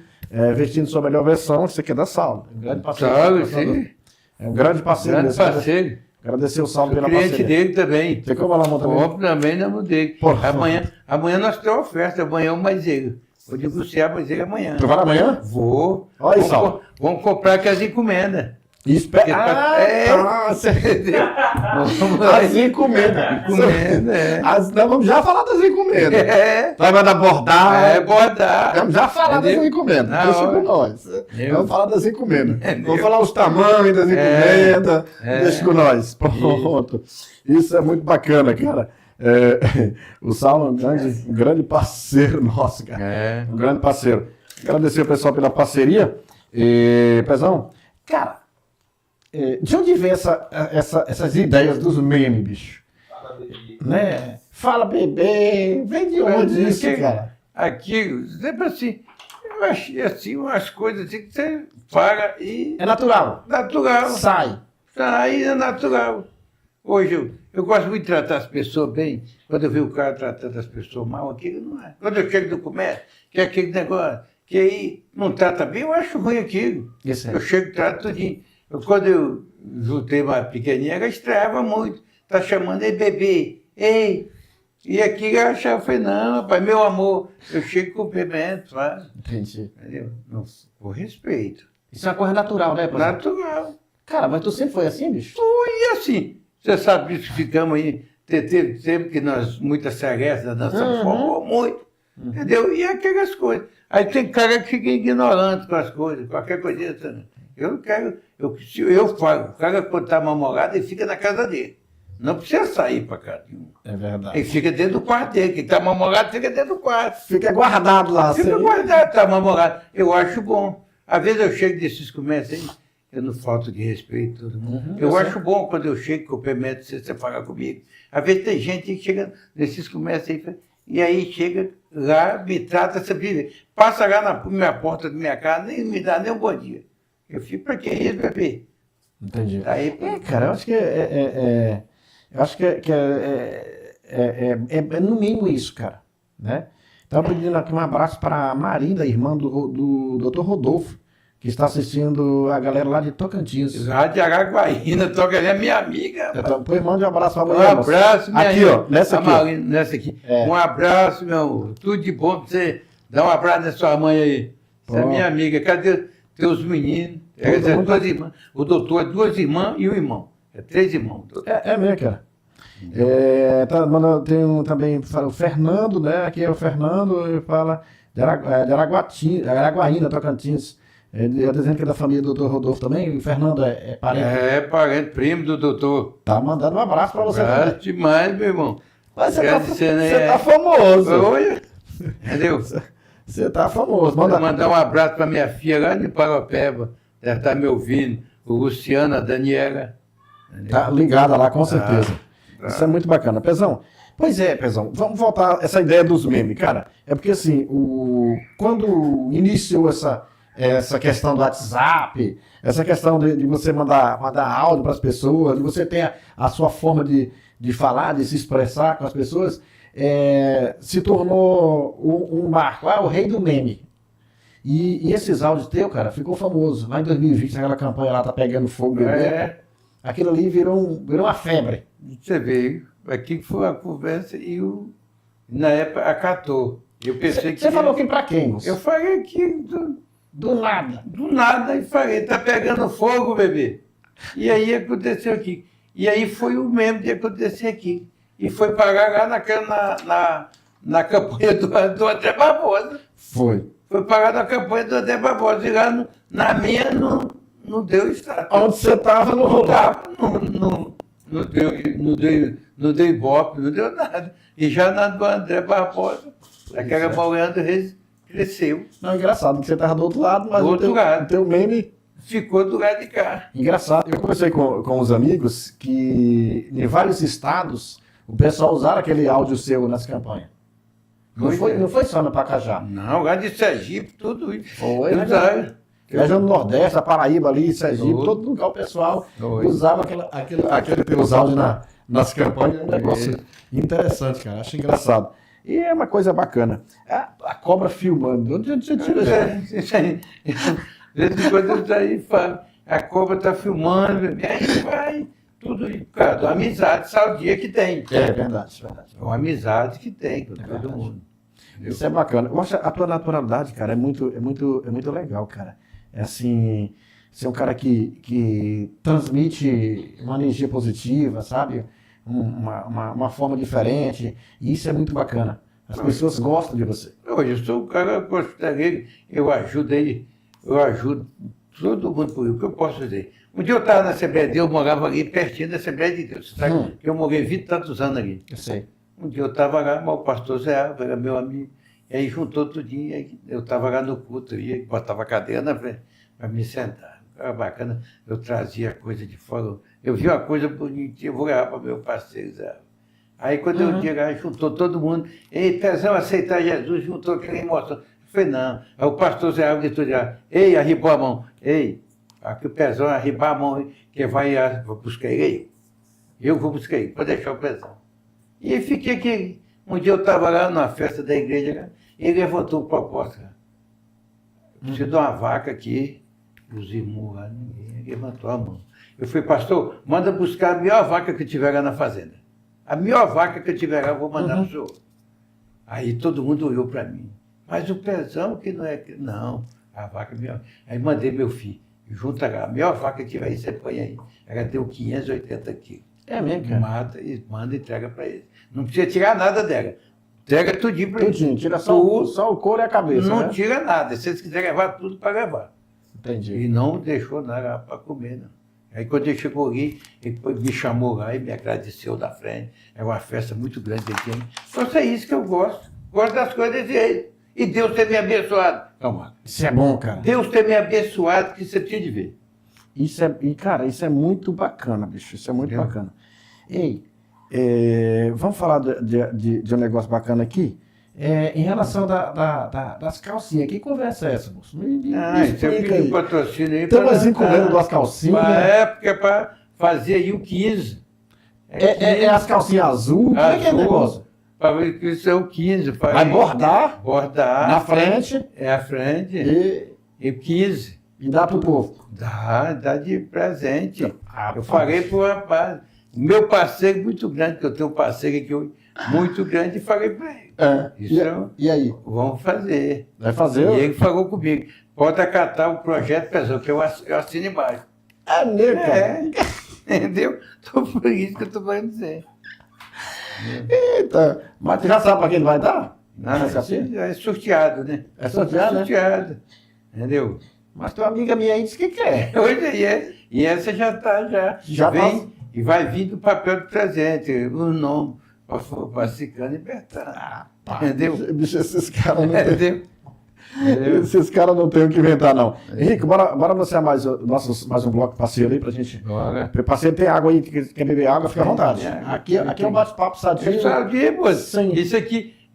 vestindo sua melhor versão. Isso aqui é da Saulo. Um grande parceiro. Sabe, sim. É um grande parceiro. Grande desse. parceiro. Agradecer o Saulo pela Cliente parceria. dele também. Você compra lá a mão também? Compro também na mão dele. Porra. Amanhã nós temos oferta. Amanhã o mais ele. Vou negociar mais ele amanhã. Tu vai amanhã? Vou. Olha aí, Saulo. Vamos comprar com as encomendas. Espera. Vamos lá. As encomendas. Encomenda, é. Nós vamos já falar das encomendas. É. Vai mandar bordar. Bordar. Vamos já falar das Entendeu? encomendas. Na Deixa hora. com nós. Vamos falar das encomendas. Entendeu? Vamos falar os tamanhos das encomendas. Deixa com nós. Pronto. Isso é muito bacana, cara. O Saulo é um grande parceiro nosso, cara. É. Um grande parceiro. Agradecer o pessoal pela parceria. Pezão, cara, de onde vem essas ideias dos memes, bicho? Né? Fala, bebê. Vem de onde isso, cara? Aqui, sempre assim, eu achei assim, umas coisas assim que você paga e É natural. natural. Sai. Aí é natural. Hoje eu gosto muito de tratar as pessoas bem. Quando eu vejo o cara tratando as pessoas mal, aquilo não é. Quando eu chego do comércio, que é aquele negócio, que aí não trata bem, eu acho ruim aquilo. Isso aí. Eu chego e trato tudinho. Quando eu juntei uma pequenininha, ela estranhava muito. Tá chamando, ei, bebê, ei. E aqui eu achava, eu falei, não, rapaz, meu amor, eu chego com cumprimento, faz. Entendi. Entendeu? Não, com respeito. Isso é uma coisa natural, né, Pezão? Natural. Cara, mas tu sempre foi assim, bicho? E assim, você sabe disso, ficamos aí, teve tempo que nós, muitas serestas, nós transformou muito, entendeu? E aquelas coisas. Aí tem cara que fica ignorante com as coisas, qualquer coisa. Eu não quero, se eu falo, o cara quando está mal-humorado, ele fica na casa dele. Não precisa sair para casa nenhuma. É verdade. Ele fica dentro do quarto dele, quem está mal-humorado fica dentro do quarto. Fica guardado lá. Fica assim. guardado, está mal-humorado. Eu acho bom. Às vezes eu chego desses comércios aí, eu não falto de respeito a todo mundo. Eu acho bom quando eu chego, cumprimento, você fala comigo. Às vezes tem gente que chega nesses comércios aí, e aí chega lá, me trata, você passa lá na minha porta da minha casa, nem me dá nem um bom dia. Eu fico, pra que isso, bebê? Entendi. Aí, Cara, eu acho que Eu acho que é no mínimo isso, cara, né? Então, pedindo aqui um abraço para a Marinda, irmã do Dr. Rodolfo, que está assistindo a galera lá de Tocantins. Lá de Araguaína, Tocantins é minha amiga. Então, põe mande um abraço para a Um mulher. moça. abraço, minha Aqui, irmã. ó, nessa A aqui. Ó. Marina, nessa aqui. Um abraço, meu amor. Tudo de bom pra você. Dá um abraço na sua mãe aí. Você é minha amiga. Cadê teus meninos? Quer dizer, duas irmãs. O doutor é 2 irmãs e 1 irmão. É 3 irmãos. É mesmo, cara. Tem também o Fernando, né? Aqui é o Fernando, ele fala de Araguaína, Tocantins. Ele está dizendo que é da família do Dr. Rodolfo também. O Fernando é parente. É parente, primo do doutor. Tá mandando um abraço para você também. Abraço demais, meu irmão. Mas você Agradecendo tá famoso. Olha. Entendeu? Você tá famoso. Vou mandar um abraço para minha filha lá de Paropeba. Deve estar me ouvindo. O Luciano, a Daniela. Tá ligada lá, com certeza. Isso é muito bacana. Pezão, pois é, Pezão, vamos voltar a essa ideia dos memes, cara. É porque assim, quando iniciou essa questão do WhatsApp, essa questão de você mandar áudio para as pessoas, de você ter a sua forma de falar, de se expressar com as pessoas, se tornou um marco, o rei do meme. E esses áudios teus, cara, ficou famoso. Lá em 2020, aquela campanha lá, tá pegando fogo, bebê. Aquilo ali virou uma febre. Você veio, aqui foi a conversa e na época acatou. Eu pensei que. Você falou que pra quem? Eu falei aqui do nada. Do nada e falei, tá pegando fogo, bebê. E aí aconteceu aqui. E aí foi o mesmo de acontecer aqui. E foi parar lá na campanha do André Barbosa. Foi. Foi parar na campanha do André Barbosa. E lá na minha não deu status. Onde você estava não rolava. Não deu ibope, não deu nada. E já na do André Barbosa, aquela Maurando Reis cresceu. Não, engraçado que você estava do outro lado, mas o teu meme ficou do lado de cá. Engraçado. Eu conversei com os amigos que em vários estados o pessoal usava aquele áudio seu nas campanhas. Não foi só no Pacajá. Não, lá de Sergipe, tudo isso. Foi, né? Viajando no Nordeste, a Paraíba ali, Sergipe, todo lugar o pessoal usava aquele teus áudios nas campanhas. É um negócio interessante, cara. Acho engraçado. E é uma coisa bacana. A cobra filmando. Onde você tira isso? Aí. De vez em quando eu saí e falo, a cobra está filmando, aí vai, tudo isso. Cara, uma amizade sadia que tem. É verdade. É uma amizade que tem com todo mundo. Isso é bacana. Eu acho a tua naturalidade, cara, é muito legal, cara. É assim, ser um cara que transmite uma energia positiva, sabe? Uma forma diferente. E isso é muito bacana. As pessoas gostam de você. Hoje eu sou um cara que gosta dele, eu ajudo todo mundo por o que eu posso dizer. Um dia eu estava na Assembleia de Deus, eu morava ali pertinho da Assembleia de Deus. Você sabe que eu morei 20 e tantos anos ali. Eu sei. Um dia eu estava lá, mas o pastor Zé Alves era meu amigo. E aí juntou tudinho, aí eu estava lá no culto, eu ia, botava a cadeira na frente para me sentar. Era bacana, eu trazia coisa de fora. Eu vi uma coisa bonitinha, eu vou levar para meu parceiro Zé Alves. Aí quando eu cheguei lá, juntou todo mundo. Ei, Pezão, aceitar Jesus, juntou aquela emoção. Eu falei, não. Aí o pastor Zé Alves gritou já, ei, arribou a mão. Ei, aqui o Pezão arribar a mão, que vai buscar ele. Eu vou buscar ele, pode deixar o Pezão. E aí fiquei aqui. Um dia eu estava lá na festa da igreja, e ele levantou a proposta. Preciso de uma vaca aqui. Os irmãos lá, ninguém levantou a mão. Eu falei, pastor, manda buscar a melhor vaca que tiver lá na fazenda. A melhor vaca que eu tiver lá, eu vou mandar para o senhor. Aí todo mundo olhou para mim. Mas o Pezão que não é... Não, a vaca é melhor. Aí mandei meu filho, junta lá, a melhor vaca que tiver aí, você põe aí. Ela deu 580 quilos. É mesmo, cara? Mata e manda e entrega para ele. Não precisa tirar nada dela. Entrega tudinho para ele. Tudinho, tira só o couro e a cabeça, não tira nada. Se eles quiserem levar tudo, para levar. Entendi. E não deixou nada para comer, não. Aí quando ele chegou ali, ele me chamou lá e me agradeceu da frente. É uma festa muito grande que ele tem. Então é isso que eu gosto. Gosto das coisas desse jeito. E Deus tem me abençoado. Calma. Isso é bom, cara. Deus tem me abençoado, que você tinha de ver. Cara, isso é muito bacana, bicho. Isso é muito bacana. Ei, vamos falar de um negócio bacana aqui? Em relação das calcinhas, que conversa é essa, moço? Me explica aí. Patrocínio aí. Estamos encomendando das calcinhas. Na época, para fazer aí o 15. É as calcinhas azul? Como é que é o negócio? Isso é o 15. Vai bordar? Bordar. Na frente? É a frente. E 15. E dá pro povo? Dá de presente. Ah, eu farei pro rapaz. Meu parceiro muito grande, que eu tenho um parceiro aqui hoje, muito grande, e falei para ele. E aí? Vamos fazer. Vai fazer? E ele falou comigo, pode acatar o projeto pessoal, que eu assino embaixo. É mesmo, cara? Entendeu? Então, por isso que eu estou falando dizer. Eita, mas tu já sabe para quem vai dar? Não, é sorteado, né? É sorteado, né? Sorteado. Entendeu? Mas tua amiga minha aí disse que quer. Hoje aí e essa já está, já vem, tá. E vai vir do papel de presente, o nome, para Ciclano e Bertano. Entendeu? Bicho, esses caras não tem... Entendeu? Esses caras não tem o que inventar, não. Henrique, bora anunciar mais um bloco parceiro aí pra gente. Bora. Parceiro, tem água aí, quer beber água, fica à vontade. Aqui é um bate-papo sadio. Sadio, moço.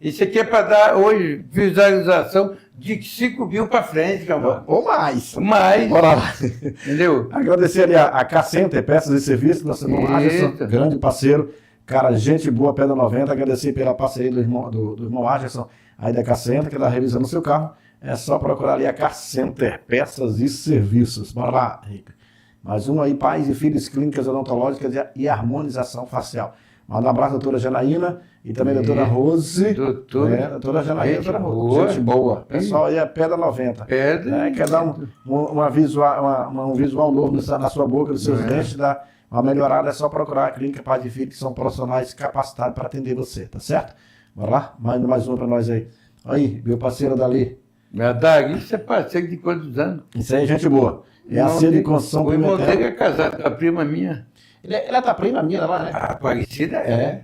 Isso aqui é para dar hoje visualização de 5 mil para frente, camarada. Ou mais. Mais. Bora lá. Entendeu? Agradecer ali a K-Center, peças e serviços, nosso irmão Agerson, grande parceiro. Cara, gente boa, Pedra 90. Agradecer pela parceria do irmão Agerson, aí da K-Center, que está revisando o seu carro. É só procurar ali a K-Center, peças e serviços. Bora lá, Henrique. Mais um aí, pais e filhos, clínicas odontológicas e harmonização facial. Manda um abraço, doutora Janaína, e também doutora Rose. Doutora Janaína, doutora Rose. Gente boa. Pessoal aí é Pedra 90. Quer dar um visual novo na sua boca, nos seus dentes, dar uma melhorada, é só procurar a clínica Pais e Filhos, que são profissionais capacitados para atender você, tá certo? Bora lá? Manda mais um para nós aí. Aí, meu parceiro dali. Isso é parceiro de quantos anos? Isso aí é gente boa. É a Cena de Construção Pimentel. O irmão dele é casado com a prima minha. Ele é da prima minha lá, né? Aparecida é.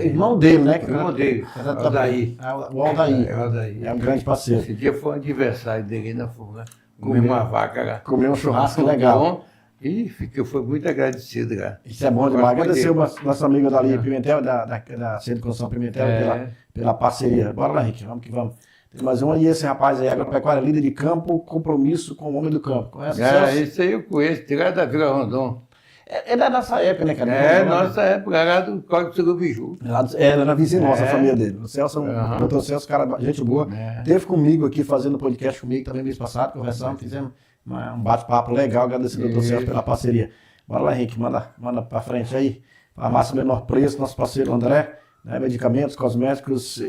Irmão dele, né? Irmão dele. Aldair. O Aldair. É um grande parceiro. Esse dia foi o aniversário dele na Fuga. Comeu uma vaca lá. Comeu um churrasco legal. Bom, e foi muito agradecido lá. Isso é bom demais. Agradecer o nosso amigo dali Pimentel, da Cena de Construção Pimentel, pela parceria. Bora lá, Henrique. Vamos que vamos. Tem mais um aí, esse rapaz aí, agropecuária, líder de campo, compromisso com o homem do campo. Conhece? Esse aí eu conheço, tirado da Vila Rondon. É da nossa época, né, cara? Nossa época, lá do Código Surubiju. Era vizinha nossa, a família dele. O Celso, o doutor Celso, cara, gente boa. Teve comigo aqui, fazendo podcast comigo também mês passado, conversamos, fizemos um bate-papo legal, agradecer ao doutor Celso pela parceria. Bora lá, Henrique, manda pra frente aí. Farmácia Menor Preço, nosso parceiro André. Medicamentos, cosméticos,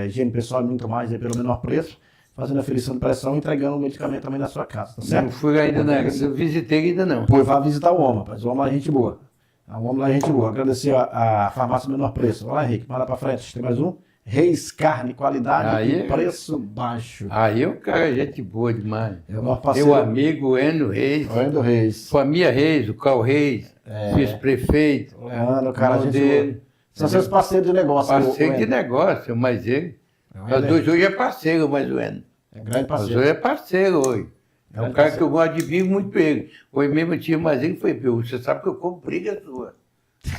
higiene pessoal e muito mais aí pelo menor preço, fazendo aferição de pressão e entregando o medicamento também na sua casa, tá certo? Não fui ainda, eu visitei ainda não. Pois vai visitar o homem, rapaz, o homem lá é gente boa. O homem lá é gente boa. Agradecer a farmácia Menor Preço. Vai lá, Henrique, manda pra frente. Tem mais um? Reis Carne, qualidade e preço baixo. Aí o cara é gente boa demais. É o nosso parceiro. Meu amigo Eno Reis. O Eno Reis. Família Reis, o Cal Reis, vice-prefeito. O Leandro, cara, gente boa. São seus parceiros de negócio. Parceiro de negócio, mas ele. Nós dois hoje é parceiro, mas o Eno. É grande parceiro. Nós hoje é parceiro hoje. É um cara que eu admiro muito ele. Hoje mesmo eu tinha mais ele, foi, você sabe que eu como briga sua.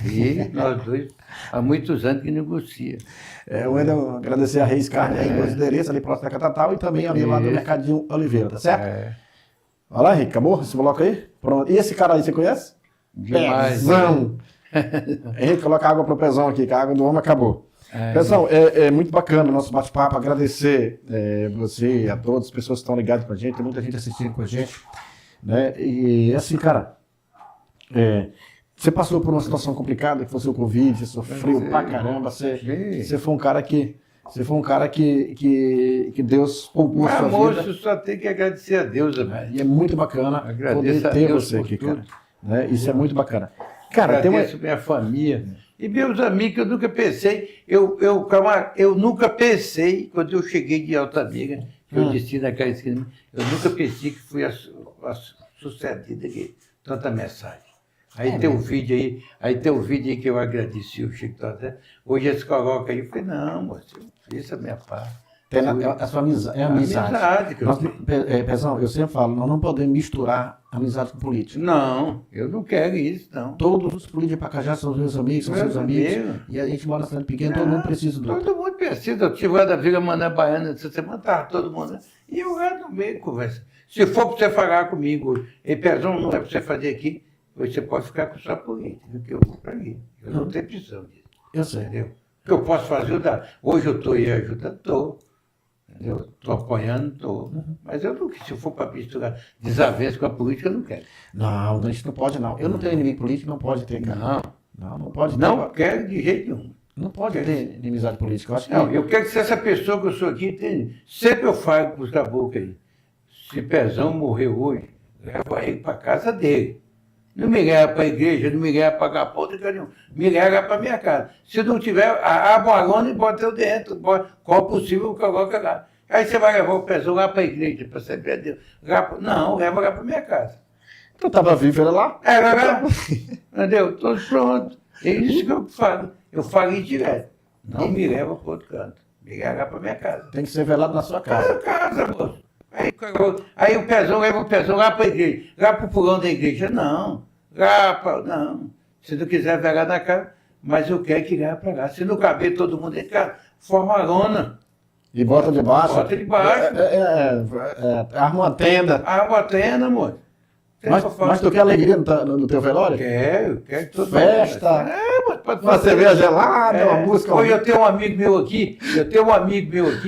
E nós dois, há muitos anos que negocia. O Eno, agradecer a Reis Carne aí, os endereços ali próximo da Catatal e também ali lá do Mercadinho Oliveira, tá certo? Olha lá, Henrique, acabou esse bloco aí? Pronto. E esse cara aí, você conhece? Demais. Pezão. Henrique, coloca água pro Pezão aqui, que a água do homem acabou. Pezão, é muito bacana o nosso bate-papo, agradecer você e a todas as pessoas que estão ligadas com a gente, tem muita gente assistindo com a gente, né? E assim, cara, você passou por uma situação complicada, que foi o seu Covid, você sofreu pra caramba, você foi um cara que Deus poupou a sua vida. Moço, só tem que agradecer a Deus, velho. E é muito bacana poder ter você aqui, cara. Né? Isso é muito bacana. Cara, agradeço minha família e meus amigos, que eu nunca pensei, eu nunca pensei, quando eu cheguei de Altamira, que eu disse naquela esquina, eu nunca pensei que fui sucedida aqui, tanta mensagem. Aí tem um vídeo aí que eu agradeci o Chico Todé. Hoje eles colocam aí, eu falei, não, moço, eu fiz a minha parte. A sua amizade. Amizade. Pezão, eu sempre falo, nós não podemos misturar amizade com política. Não, eu não quero isso, não. Todos os políticos de Pacajá são os meus amigos, são seus amigos. E a gente mora na cidade pequena, todo mundo precisa do outro. Todo mundo precisa. Eu tive lá da Vila Mané Baiana essa semana, estava todo mundo. E eu lá no meio conversa. Se for para você falar comigo, Pezão, não é para você fazer aqui, você pode ficar com sua política, que eu vou para ali. Eu não tenho precisão disso. Eu sei. Entendeu? O que eu posso fazer, hoje eu estou aí ajudando, estou. Estou apoiando, estou. Mas eu não, se eu for para misturar desavença com a política, eu não quero. Não, a gente não pode, não. Eu não tenho inimigo político, não pode ter, cara. Não pode ter. Não quero de jeito nenhum. Não pode ter inimizade política. Eu acho que Não, eu quero que se essa pessoa que eu sou aqui, sempre eu falo com os da boca aí. Se Pezão morreu hoje, leva ele para casa dele. Não me leva para a igreja, não me leva para pagar ponta, me leva para minha casa. Se não tiver, abre a lona e bota eu dentro. Qual possível, coloca lá. Aí você vai levar o Pezão lá para a igreja, para servir a Deus. Não, leva lá para minha casa. eu estava vivo, era lá. Entendeu? Todos prontos. É isso que eu falo. Eu falo direto. Não me leva para outro canto. Me leva lá para minha casa. Tem que ser velado na sua casa. Casa, moço. Aí o Pezão leva o Pezão lá para a igreja. Lá para o pulão da igreja. Não. Não. Se não quiser velar na casa, mas eu quero que leve para lá. Se não caber todo mundo em casa, forma a lona. E bota de baixo. Bota de baixo. Arma uma tenda. Arma uma tenda, moço. Mas tu quer alegria no teu velório? Quero todo festa. mundo. Pode Uma cerveja gelada, uma música. Hoje eu tenho um amigo meu aqui,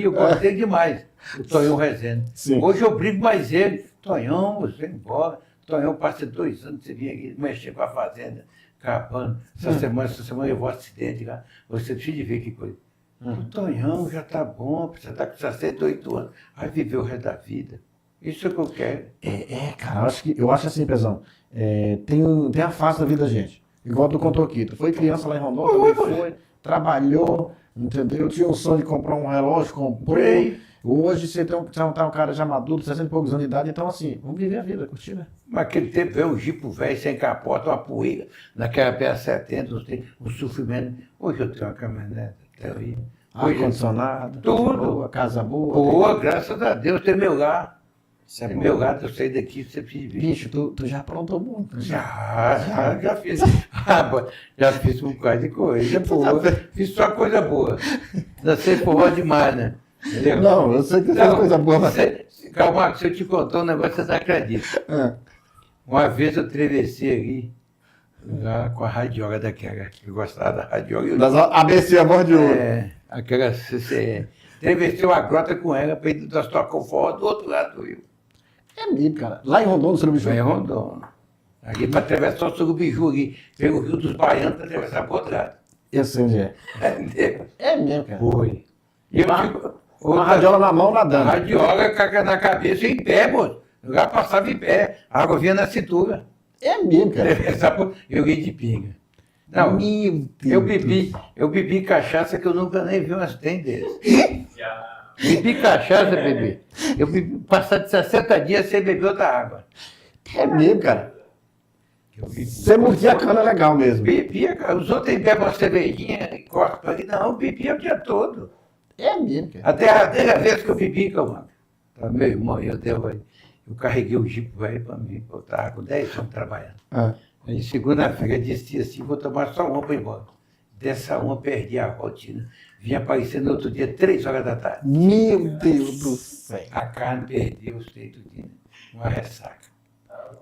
eu gosto dele demais, o Tonhão Rezende. Sim. Hoje eu brigo mais ele. Tonhão, você vai embora. Tonhão passa 2 anos, você vinha aqui mexer com a fazenda, capando. Essa semana levou um acidente lá. Você precisa de ver que coisa. O Tonhão já tá bom, você tá com 68 anos. Vai viver o resto da vida. Isso é o que eu quero. Cara, eu acho assim, Pezão, tem a fase da vida da gente. Igual tu contou aqui, tu foi criança lá em Rondônia, também trabalhou, entendeu? Tinha o sonho de comprar um relógio, comprou. Hoje você tem um cara já maduro, 60 e poucos anos de idade, então assim, vamos viver a vida, curtir, né? Naquele tempo veio um jipe velho sem capota, uma poeira, naquela PA70, um sofrimento. Hoje eu tenho uma caminhonete, até aí. Ar-condicionado, tudo. Boa, casa boa. Boa, graças a Deus, tem meu lar. Tem meu lar, eu saí daqui, você precisa ver. Bicho, tu já aprontou muito. Né? Já fiz. Já fiz um bocado de coisa boa. Fiz só coisa boa. Não sei forró demais, né? Entendeu? Não, eu sei que fez coisa boa. Mas... Calma, se eu te contar um negócio, você não acredita. Uma vez eu atravessei ali, lá com a radiola daquela, que eu gostava da radiola. Das ABC, a voz de ouro. Aquela CCE. Atravessei uma grota com ela, para ir nós tocar o forró do outro lado do rio. É mesmo, cara. Lá em Rondônia, Surubiju. Lá em Rondônia. Ali para atravessar o Surubiju, ali, pelo Rio dos Baianos, para atravessar para o outro lado. Eu sei onde é. É mesmo, cara. Foi. E uma radiola na mão, nadando. A radiola na cabeça em pé, moço. O lugar passava em pé, a água vinha na cintura. É mesmo, cara. Eu ri de pinga. Não, eu bebi cachaça que eu nunca nem vi umas tem desse. Bebi cachaça, bebê. Eu bebi, passar de 60 dias sem beber outra água. É mesmo, cara. Você mordia a cana legal mesmo. Bebia, cara. Os outros bebem uma cervejinha e cortam para ali. Não, eu bebia o dia todo. É mesmo, cara. Até a derradeira vez que eu bebi, calma. Meu irmão, eu carreguei o jipe velho para mim. Eu estava com 10 anos trabalhando. Aí, segunda-feira, disse assim, vou tomar só uma para ir embora. Dessa uma, perdi a rotina. Vinha aparecer no outro dia, 3 horas da tarde. Meu Deus do céu. A carne perdeu os treitos, uma ressaca.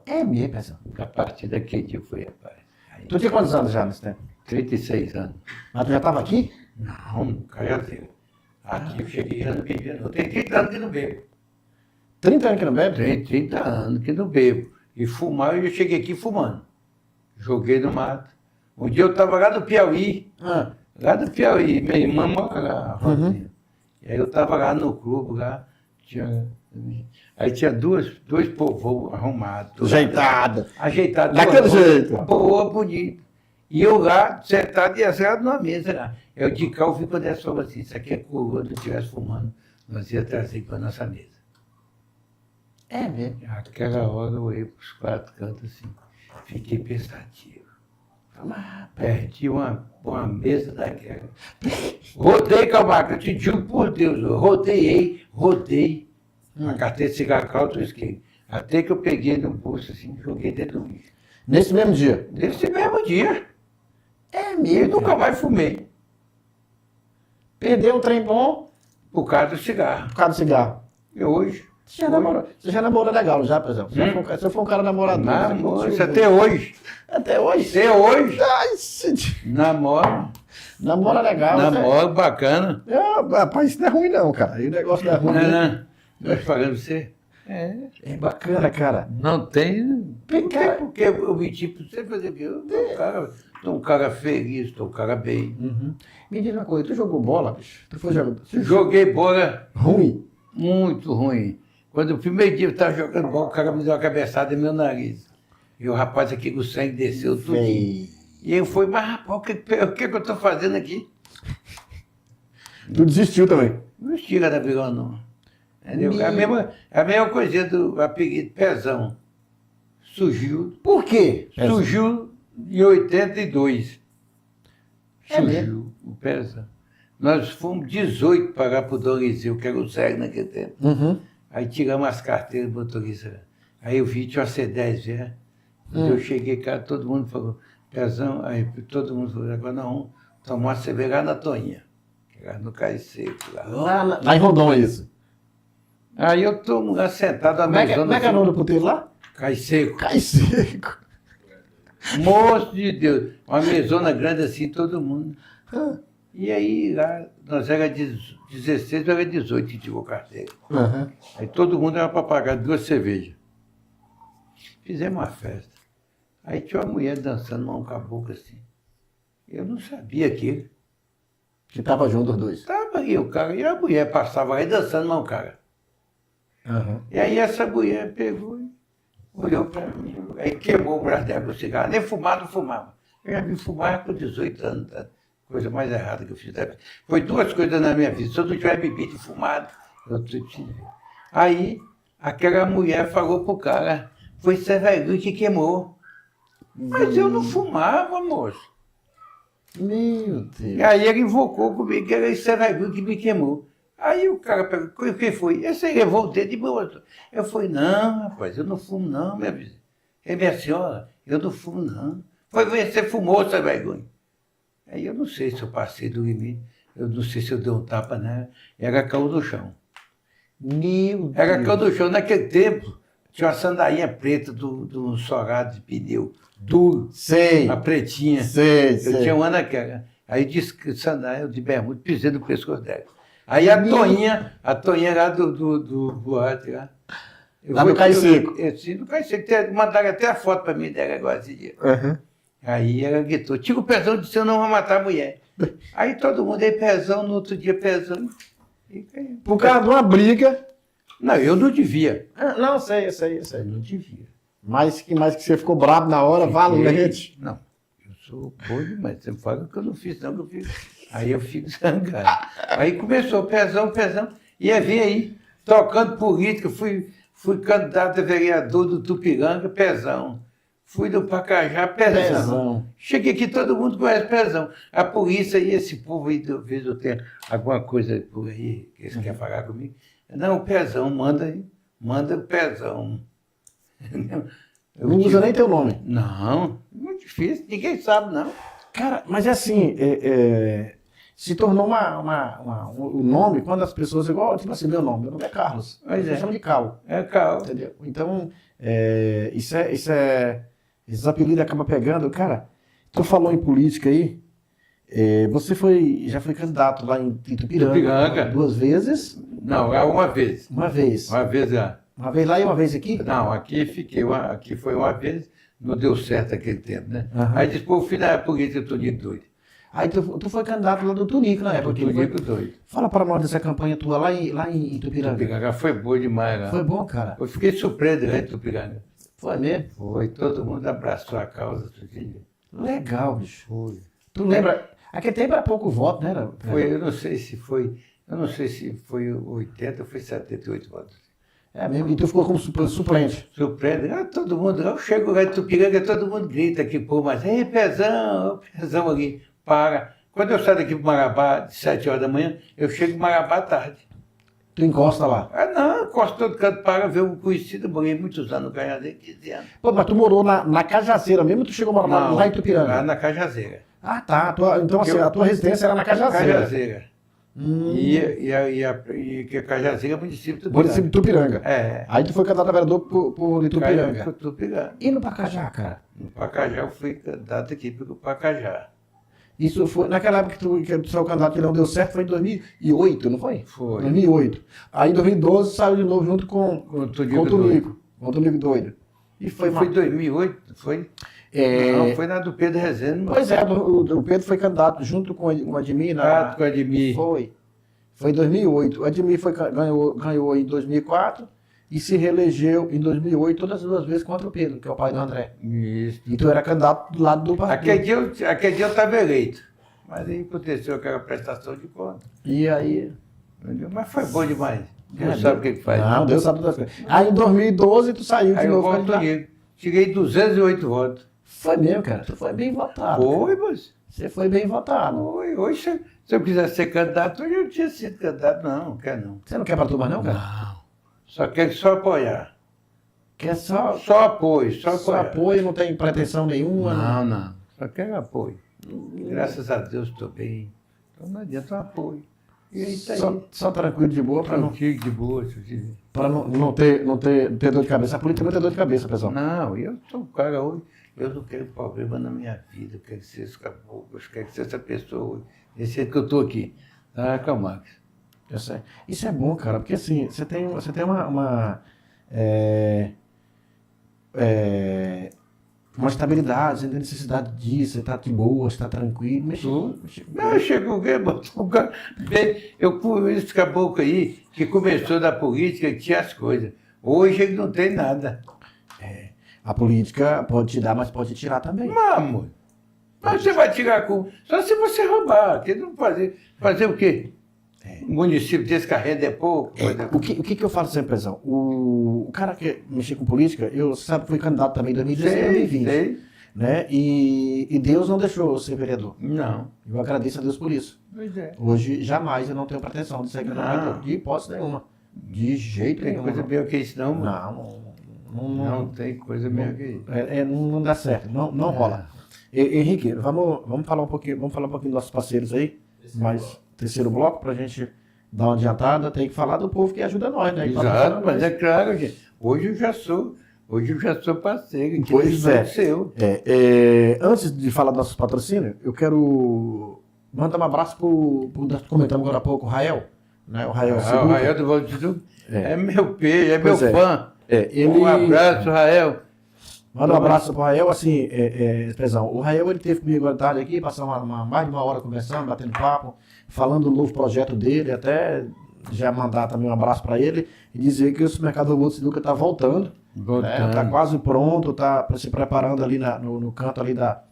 É mesmo, pessoal. A partir daquele dia foi, rapaz. Aí, tu tinha quantos anos já nesse tempo? 36 anos. Mas tu já estava aqui? Não, caiateiro. Aqui eu cheguei já não bebia, não. Tem 30 anos que não bebo. 30 anos que não bebe? Tem 30 anos que não bebo. E fumar, eu cheguei aqui fumando. Joguei no mato. Um dia eu estava lá no Piauí. Lá do Piauí, minha irmã mora lá, E aí eu estava lá no clube, lá. Aí tinha dois povos arrumados. Ajeitado. Daquele jeito. Boa, bonito. E eu lá, sentado e assado numa mesa lá. Eu de cá, eu fui quando ela falou assim, isso aqui é coroa, se eu estivesse fumando, nós ia trazer para a nossa mesa. É mesmo. Aquela hora eu olhei para os 4 cantos assim, fiquei pensativo. Perdi uma mesa daquela. Rodei, Camargo, eu te digo por Deus, eu rodei a carteira de cigarro alto, eu esqueci. Até que eu peguei no bolso assim, joguei dentro do lixo. Nesse mesmo dia? Nesse mesmo dia. É E mesmo. nunca mais fumei. Perdeu um trem bom Por causa do cigarro. por causa do cigarro. E hoje, Você já namorou legal, já, por exemplo? Você foi um cara namorador. Namoro, isso até hoje. Até hoje? Até hoje. Ai, Namoro. namora legal. Namoro bacana. Rapaz, isso não é ruim não, cara. E o negócio não é ruim. Não. Estou falando você. É bacana, cara. Não tem Cara, porque eu menti para você fazer que eu sou um cara feliz, sou um cara bem. Me diz uma coisa, tu jogou bola, bicho? Tu foi jogador? Joguei bola Ruim? muito ruim. Quando o primeiro dia eu estava jogando bola, o cara me deu uma cabeçada em meu nariz. E o rapaz aqui com o sangue desceu tudo. E eu fui, mas rapaz, o que eu estou fazendo aqui? Tu desistiu também? Não estira da virou, não. Entendeu? A mesma coisa do apelido Pezão. Surgiu. Por quê? Surgiu em 82. É Surgiu mesmo? o Pezão. Nós fomos 18 pagar para o Dom Eliseu, que era o Zé naquele tempo. Aí tiramos as carteiras do motorista. Aí eu vi, tinha uma C10, velho. Quando eu cheguei cá, todo mundo falou, Pezão, aí todo mundo falou, agora não, tomar uma cerveja lá na Toninha, que era no Cais Seco. Lá em Rondon, isso. Aí eu estou lá sentado à mesa. Como é que é o nome do puteiro lá? Cais Seco. Cais Seco. Moço de Deus. Uma mesona grande assim, todo mundo. E aí, lá, nós era 16, era 18 que tirou carteira. Aí todo mundo era para pagar 2 cervejas. Fizemos uma festa. Aí tinha uma mulher dançando mão com a boca assim. Eu não sabia aquilo. Que tava junto os dois. Tava aí o cara, e a mulher passava aí dançando mão, cara. E aí essa mulher pegou e olhou para mim, aí queimou o braço dela com o cigarro. Nem fumar, não fumava. Eu já me fumava com 18 anos, tá? Coisa mais errada que eu fiz. Foi 2 coisas na minha vida. Se eu não tiver bebido e fumado, eu tinha. Aí aquela mulher falou pro cara, foi Severino que queimou. Mas eu não fumava, moço. Meu Deus. Aí ele invocou comigo que era Severino que me queimou. Aí o cara perguntou, o que foi? Esse aí levou o dedo de moço. Eu falei, não, rapaz, eu não fumo não, minha vizinha. Minha senhora, eu não fumo não. Foi ver, você fumou, seu vergonha. Aí eu não sei se eu passei do limite, eu não sei se eu dei um tapa nela, e ela caiu no chão. Meu Deus. Ela caiu no chão. Naquele tempo, tinha uma sandainha preta do sorado de pneu, duro, Sei. uma pretinha. Sei. Eu tinha uma naquela. Aí disse que sandália de bermuda, pisei no pescoço dela. Aí a Toninha lá do boate lá. Lá no Cais Seco. Sim, no Cais Seco. Mandaram até a foto para mim dela agora esse dia. Aí ela gritou, tira o Pezão, disse eu não vou matar a mulher. Aí todo mundo, aí Pezão, no outro dia Pezão. Por causa de uma briga. Não, eu não devia. Não, sei. Não devia. Mas que você ficou bravo na hora, valente. Não, eu sou bom demais. Você fala que eu não fiz, não, que eu fiz. Aí eu fico zangado. Aí começou, Pezão. Ia vir aí, tocando política. Fui candidato a vereador do Tupiranga, Pezão. Fui do Pacajá, Pezão. Cheguei aqui, todo mundo conhece Pezão. A polícia e esse povo aí, às vezes eu tenho alguma coisa por aí que eles querem falar comigo. Não, Pezão, manda o Pezão. Não usa nem teu nome. Não, muito difícil, ninguém sabe, não. Cara, mas é assim, se tornou o nome quando as pessoas, igual, tipo assim, meu nome é Carlos. Pois Você chama de Cal. É Cal. Entendeu? Então, esses apelidos acabam pegando. Cara, tu falou em política aí, você já foi candidato lá em Itupiranga. 2 vezes? Não, uma vez. Uma vez. Uma vez já. Uma vez lá e uma vez aqui? Não, aqui foi uma vez, não deu certo aquele tempo, né? Aí depois o final da política, eu tô de doido. Aí tu foi candidato lá do Tunico na época. Tunico doido. Fala para nós dessa campanha tua lá em Itupiranga. Tupiranga foi boa demais lá. Foi bom, cara. Eu fiquei surpreso lá em Tupiranga. Foi mesmo? Foi, todo mundo abraçou a causa. Legal, bicho. Foi. Tu lembra? Aquele tempo era pouco voto, né? Foi, eu não sei se foi 80 ou foi 78 votos. É mesmo? E tu ficou como suplente? Suplente. Todo mundo, eu chego lá em Tupiranga, todo mundo grita aqui, pô, mas, ei, Pezão ali, para. Quando eu saio daqui para Marabá, de 7 horas da manhã, eu chego em Marabá à tarde. Tu encosta lá? Não, encosto todo canto para ver um conhecido, morei muitos anos no Canhadeiro, 15 anos. Pô, mas tu morou na Cajazeira mesmo, tu chegou a morar lá em Tupiranga? Lá na Cajazeira. Ah, tá. Então, assim, a tua residência era na Cajazeira. Cajazeira. E que Cajazeira é município do Município de Tupiranga. É. Aí tu foi candidato a vereador por Itupiranga. Tupiranga. E no Pacajá, cara? No Pacajá eu fui candidato aqui pelo Pacajá. Isso foi naquela época que o seu candidato que não deu certo, foi em 2008, não foi? Foi. 2008. Aí em 2012 saiu de novo junto com o Tunico Doido. E foi Foi 2008? Foi? Não, foi na do Pedro Rezende. Pois é, o Pedro foi candidato junto com o Admir. Com o Admir. Foi em 2008. O Admir ganhou em 2004 e se reelegeu em 2008 todas as duas vezes contra o Pedro, que é o pai do André. Isso. E tu era candidato do lado do partido. Aquele dia eu estava eleito. Mas aí aconteceu aquela prestação de conta. E aí... Mas foi bom demais. Deus sabe o que faz. Não, Deus sabe das coisas. Aí em 2012 tu saiu de novo candidato. Cheguei 208 votos. Foi mesmo, cara. Tu foi bem votado. Foi, mas... Você foi bem votado. Foi. Hoje, se eu quisesse ser candidato, hoje eu tinha sido candidato. Não quero não. Você não quer pra tu mais não, cara? Não. Só quer apoiar. Quer só apoio, só apoio, não tem pretensão nenhuma? Não. Só quero apoio. Graças a Deus estou bem. Então não adianta um apoio. E aí tá aí. Só tranquilo de boa para não... Tranquilo de boa. Para não ter dor de cabeça. A política não tem dor de cabeça, pessoal. Não, eu sou um cara hoje, eu não quero problema na minha vida, eu quero ser esse caboclo, eu quero ser essa pessoa hoje. Esse é que eu estou aqui. Tá, Calmax? Eu sei. Isso é bom, cara, porque assim, você tem uma estabilidade, você tem necessidade disso, você está de boa, você está tranquilo. Não, chegou eu com esse caboclo aí, que começou da política, que tinha as coisas. Hoje ele não tem nada. A política pode te dar, mas pode te tirar também. Amor. Mas você vai tirar com... Só se você roubar. Que não fazer o quê? Um município desse carrega é pouco. O que eu falo sempre, Pezão? O cara que mexer com política, eu sempre fui candidato também em 2016 e 2020. Sei. Né? E Deus não deixou eu ser vereador. Não. Eu agradeço a Deus por isso. Pois é. Hoje, jamais eu não tenho pretensão de ser vereador. De hipótese nenhuma. De jeito nenhum. Tem coisa pior que isso, não? Não tem coisa pior que isso. Não dá certo. Não rola. Henrique, vamos falar um pouquinho dos nossos parceiros aí. Mas terceiro bloco, para a gente dar uma adiantada, tem que falar do povo que ajuda nós, né? Exato, mas é claro, gente. Hoje eu já sou parceiro. Pois é. Seu. Antes de falar dos nossos patrocínios, eu quero mandar um abraço nós comentamos agora há pouco, o Rael. Né? O Rael O Rael do Valdidu é meu peixe, meu fã. Um abraço, Rael. Manda um abraço pro Rael, assim, Pezão, o Rael ele teve comigo à tarde aqui, passou mais de uma hora conversando, batendo papo, falando do novo projeto dele, até já mandar também um abraço para ele e dizer que o supermercado Robô Siduca está voltando, né? Tá quase pronto, está se preparando ali no canto ali da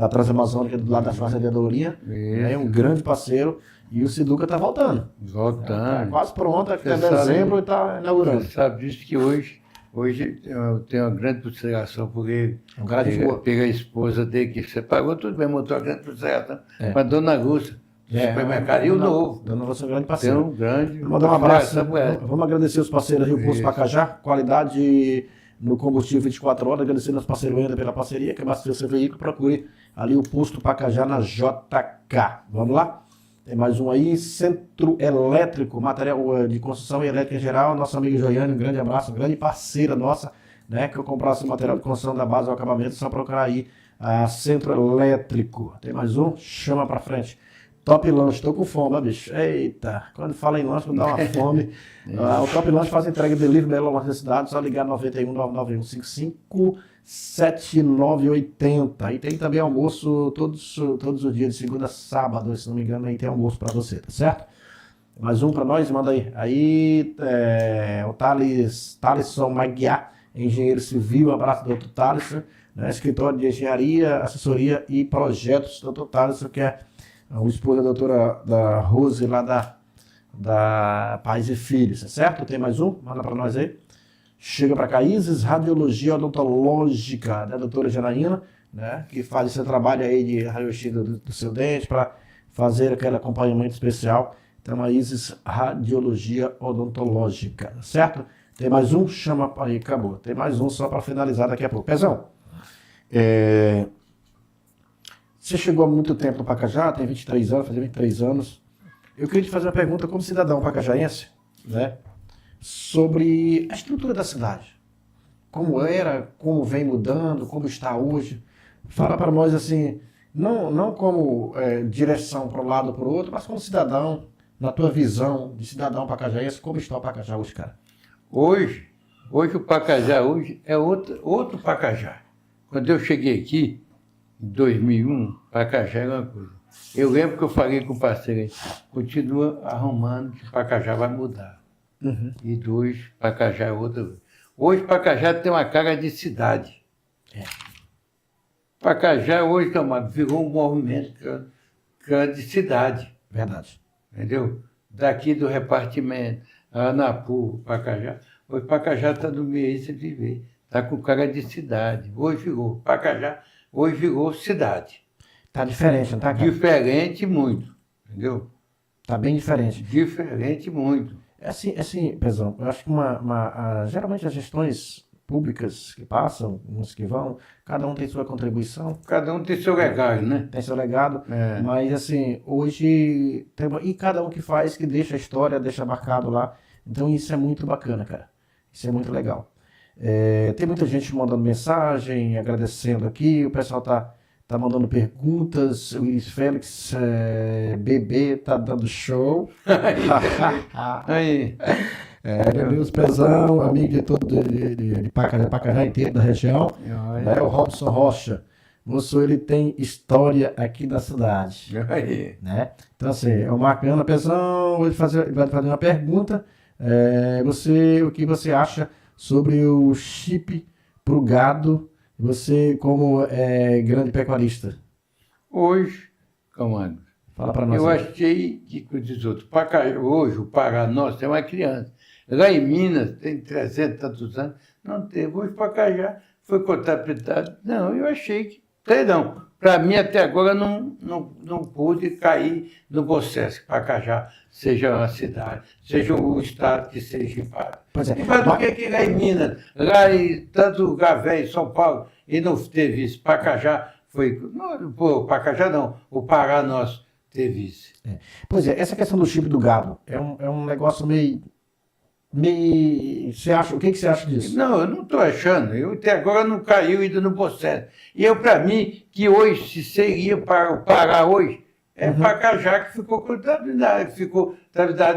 Transamazônica, do lado da Fazenda da Ourinha, é um grande parceiro, e o Siduca está voltando. Está quase pronto, até dezembro e está inaugurando. Você sabe disso que hoje eu tenho uma grande consideração por ele. Um cara de boa. Pega a esposa dele, que você pagou tudo bem, montou uma grande consideração. Com a Dona Lúcia, do supermercado, e o novo. Dona Lúcia é um grande parceiro. Tem um grande. Vou mandar um abraço. Vamos agradecer os parceiros aí, o Posto Pacajá, qualidade no combustível 24 horas, agradecendo aos parceiros ainda pela parceria, que abastecer seu veículo, procure ali o Posto Pacajá na JK. Vamos lá? Tem mais um aí, Centro Elétrico, material de construção e elétrica em geral, nosso amigo Joiane, um grande abraço, uma grande parceira nossa, né, que eu comprasse material de construção da base ao acabamento, só procurar aí a Centro Elétrico. Tem mais um? Chama pra frente. Top Lanche, tô com fome, bicho. Eita, quando fala em lanche, me dá uma fome. O Top Lanche faz entrega de delivery melhor na cidade, só ligar 91 991 55 7980. E tem também almoço todos os dias, de segunda a sábado, se não me engano, aí tem almoço para você, tá certo? Mais um para nós, manda aí. Aí o Thalisson Maguiar, engenheiro civil, abraço do Dr. Thalisson, né? Escritório de engenharia, assessoria e projetos do Dr. Thalisson, que é o esposo da doutora da Rose, lá da Pais e Filhos, tá certo? Tem mais um? Manda para nós aí. Chega para cá, Isis Radiologia Odontológica, da doutora Janaína, né, que faz esse trabalho aí de raio-x do seu dente, para fazer aquele acompanhamento especial. Então, a Isis Radiologia Odontológica, certo? Tem mais um? Chama aí, acabou. Tem mais um só para finalizar daqui a pouco. Pezão, você chegou há muito tempo no Pacajá, tem 23 anos, fazia 23 anos. eu queria te fazer uma pergunta como cidadão pacajaense, né? Sobre a estrutura da cidade. Como era, como vem mudando, como está hoje. Fala para nós assim, não como direção para um lado ou para o outro, mas como cidadão, na tua visão de cidadão pacajaense, como está o Pacajá hoje, cara? Hoje o Pacajá hoje é outro Pacajá. Quando eu cheguei aqui, em 2001, Pacajá era uma coisa. Eu lembro que eu falei com o parceiro aí, continua arrumando que Pacajá vai mudar. Uhum. E dois, Pacajá é outra coisa. Hoje Pacajá tem uma cara de cidade. Pacajá hoje, camarada, virou um movimento que é de cidade. Verdade. Entendeu? Daqui do repartimento, Anapu, Pacajá. Hoje Pacajá está no meio aí, você viver. Está com cara de cidade. Hoje virou. Pacajá, hoje virou cidade. Tá diferente, não tá, cara? Diferente muito. Entendeu? Tá bem diferente. Diferente muito. É assim, Pezão, eu acho que geralmente as gestões públicas que passam, uns que vão, cada um tem sua contribuição, Cada um tem seu legado, né? tem seu legado, É. mas assim, hoje, e cada um que faz, que deixa a história, deixa marcado lá, então isso é muito bacana, cara, isso é muito legal. Tem muita gente mandando mensagem, agradecendo aqui, o pessoal tá mandando perguntas, o Luiz Félix, bebê, tá dando show. Aí, Meu Deus, Pezão, amigo de todo de Pacajá inteiro, da região. olha, O Robson Rocha. Moço, ele tem história aqui da cidade. aí. Né? Então, assim, é o Marcana Pezão, ele vai fazer uma pergunta. O que você acha sobre o chip pro gado? Você, como grande pecuarista. Hoje, comando, Fala para nós. eu aí. achei que com os outros. Hoje, o Pará nosso é uma criança. Lá em Minas, tem 300 e tantos anos, não teve. Hoje, Pacajá foi contabilizado. Não, eu achei que. Perdão, para mim, até agora, não pude cair no processo que Pacajá seja uma cidade, seja o estado que seja empate. Pois é. Mas o que lá em Minas, lá em tanto Gavé, em São Paulo, e não teve isso. Pacajá foi. Não, pô, Pacajá não, o Pará nosso teve isso. Pois é, essa questão do chip do gado é um negócio meio. Você acha, o que você acha disso? Não, eu não estou achando. Eu até agora não caiu ainda no processo. E eu, para mim, que hoje, se seria para o Pará hoje, Pacajá que ficou contabilidade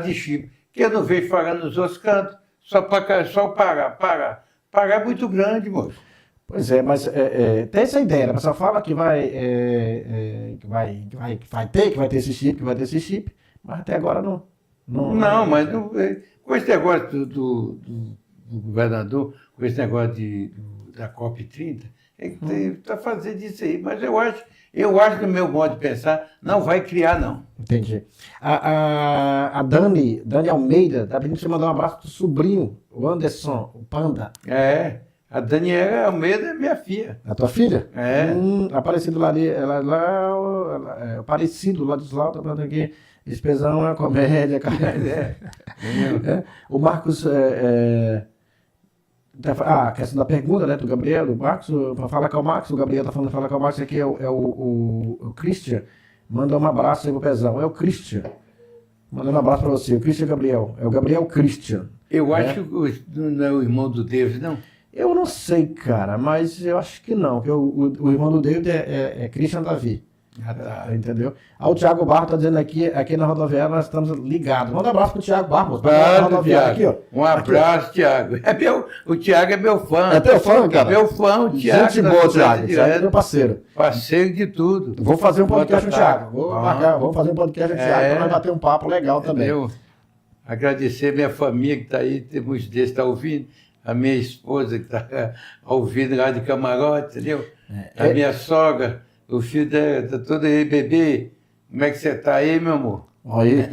de chip. Que eu não vejo falando nos outros cantos, só o Pará. Pará é muito grande, moço. Pois é, mas tem essa ideia, né? A pessoa fala que vai ter esse chip, mas até agora não. Não, mas não, com esse negócio do governador, com esse negócio da COP30, está fazendo isso aí. Mas eu acho, no meu modo de pensar, não vai criar, não. Entendi. A Dani Almeida, tá pedindo pra você mandar um abraço pro sobrinho, o Anderson, o Panda. A Daniela Almeida é minha filha. A tua filha? É. Aparecido lá ali, Aparecido lá dos lados, tá falando aqui. Despesão é uma comédia, cara. O Marcos. A questão da pergunta, né, do Gabriel, do Marcos, para falar com o Marcos, o Gabriel tá falando falar com o Marcos, aqui é o Christian. Manda um abraço aí pro Pezão. É o Christian. Mandando um abraço para você. O Christian Gabriel. É o Gabriel Christian. Eu acho que não é o irmão do David, não. Eu não sei, cara, mas eu acho que não. Que o irmão do David é Christian Davi. Ah, tá. Entendeu? O Thiago Barro tá dizendo aqui na rodoviária nós estamos ligados. Manda um abraço pro Thiago Barros. Aqui, ó. Um abraço, Thiago. O Thiago é meu fã. É teu fã, cara? Meu fã, o Thiago. Gente boa, Thiago. Thiago é meu parceiro. Parceiro de tudo. Vou fazer um podcast com o Thiago. Vamos fazer um podcast com o Thiago para nós bater um papo legal também. Agradecer minha família que está aí, tem muitos desses que estão ouvindo. A minha esposa que está ouvindo lá de camarote, entendeu? A minha sogra. O filho tá todo aí, bebê. Como é que você tá aí, meu amor? Aí.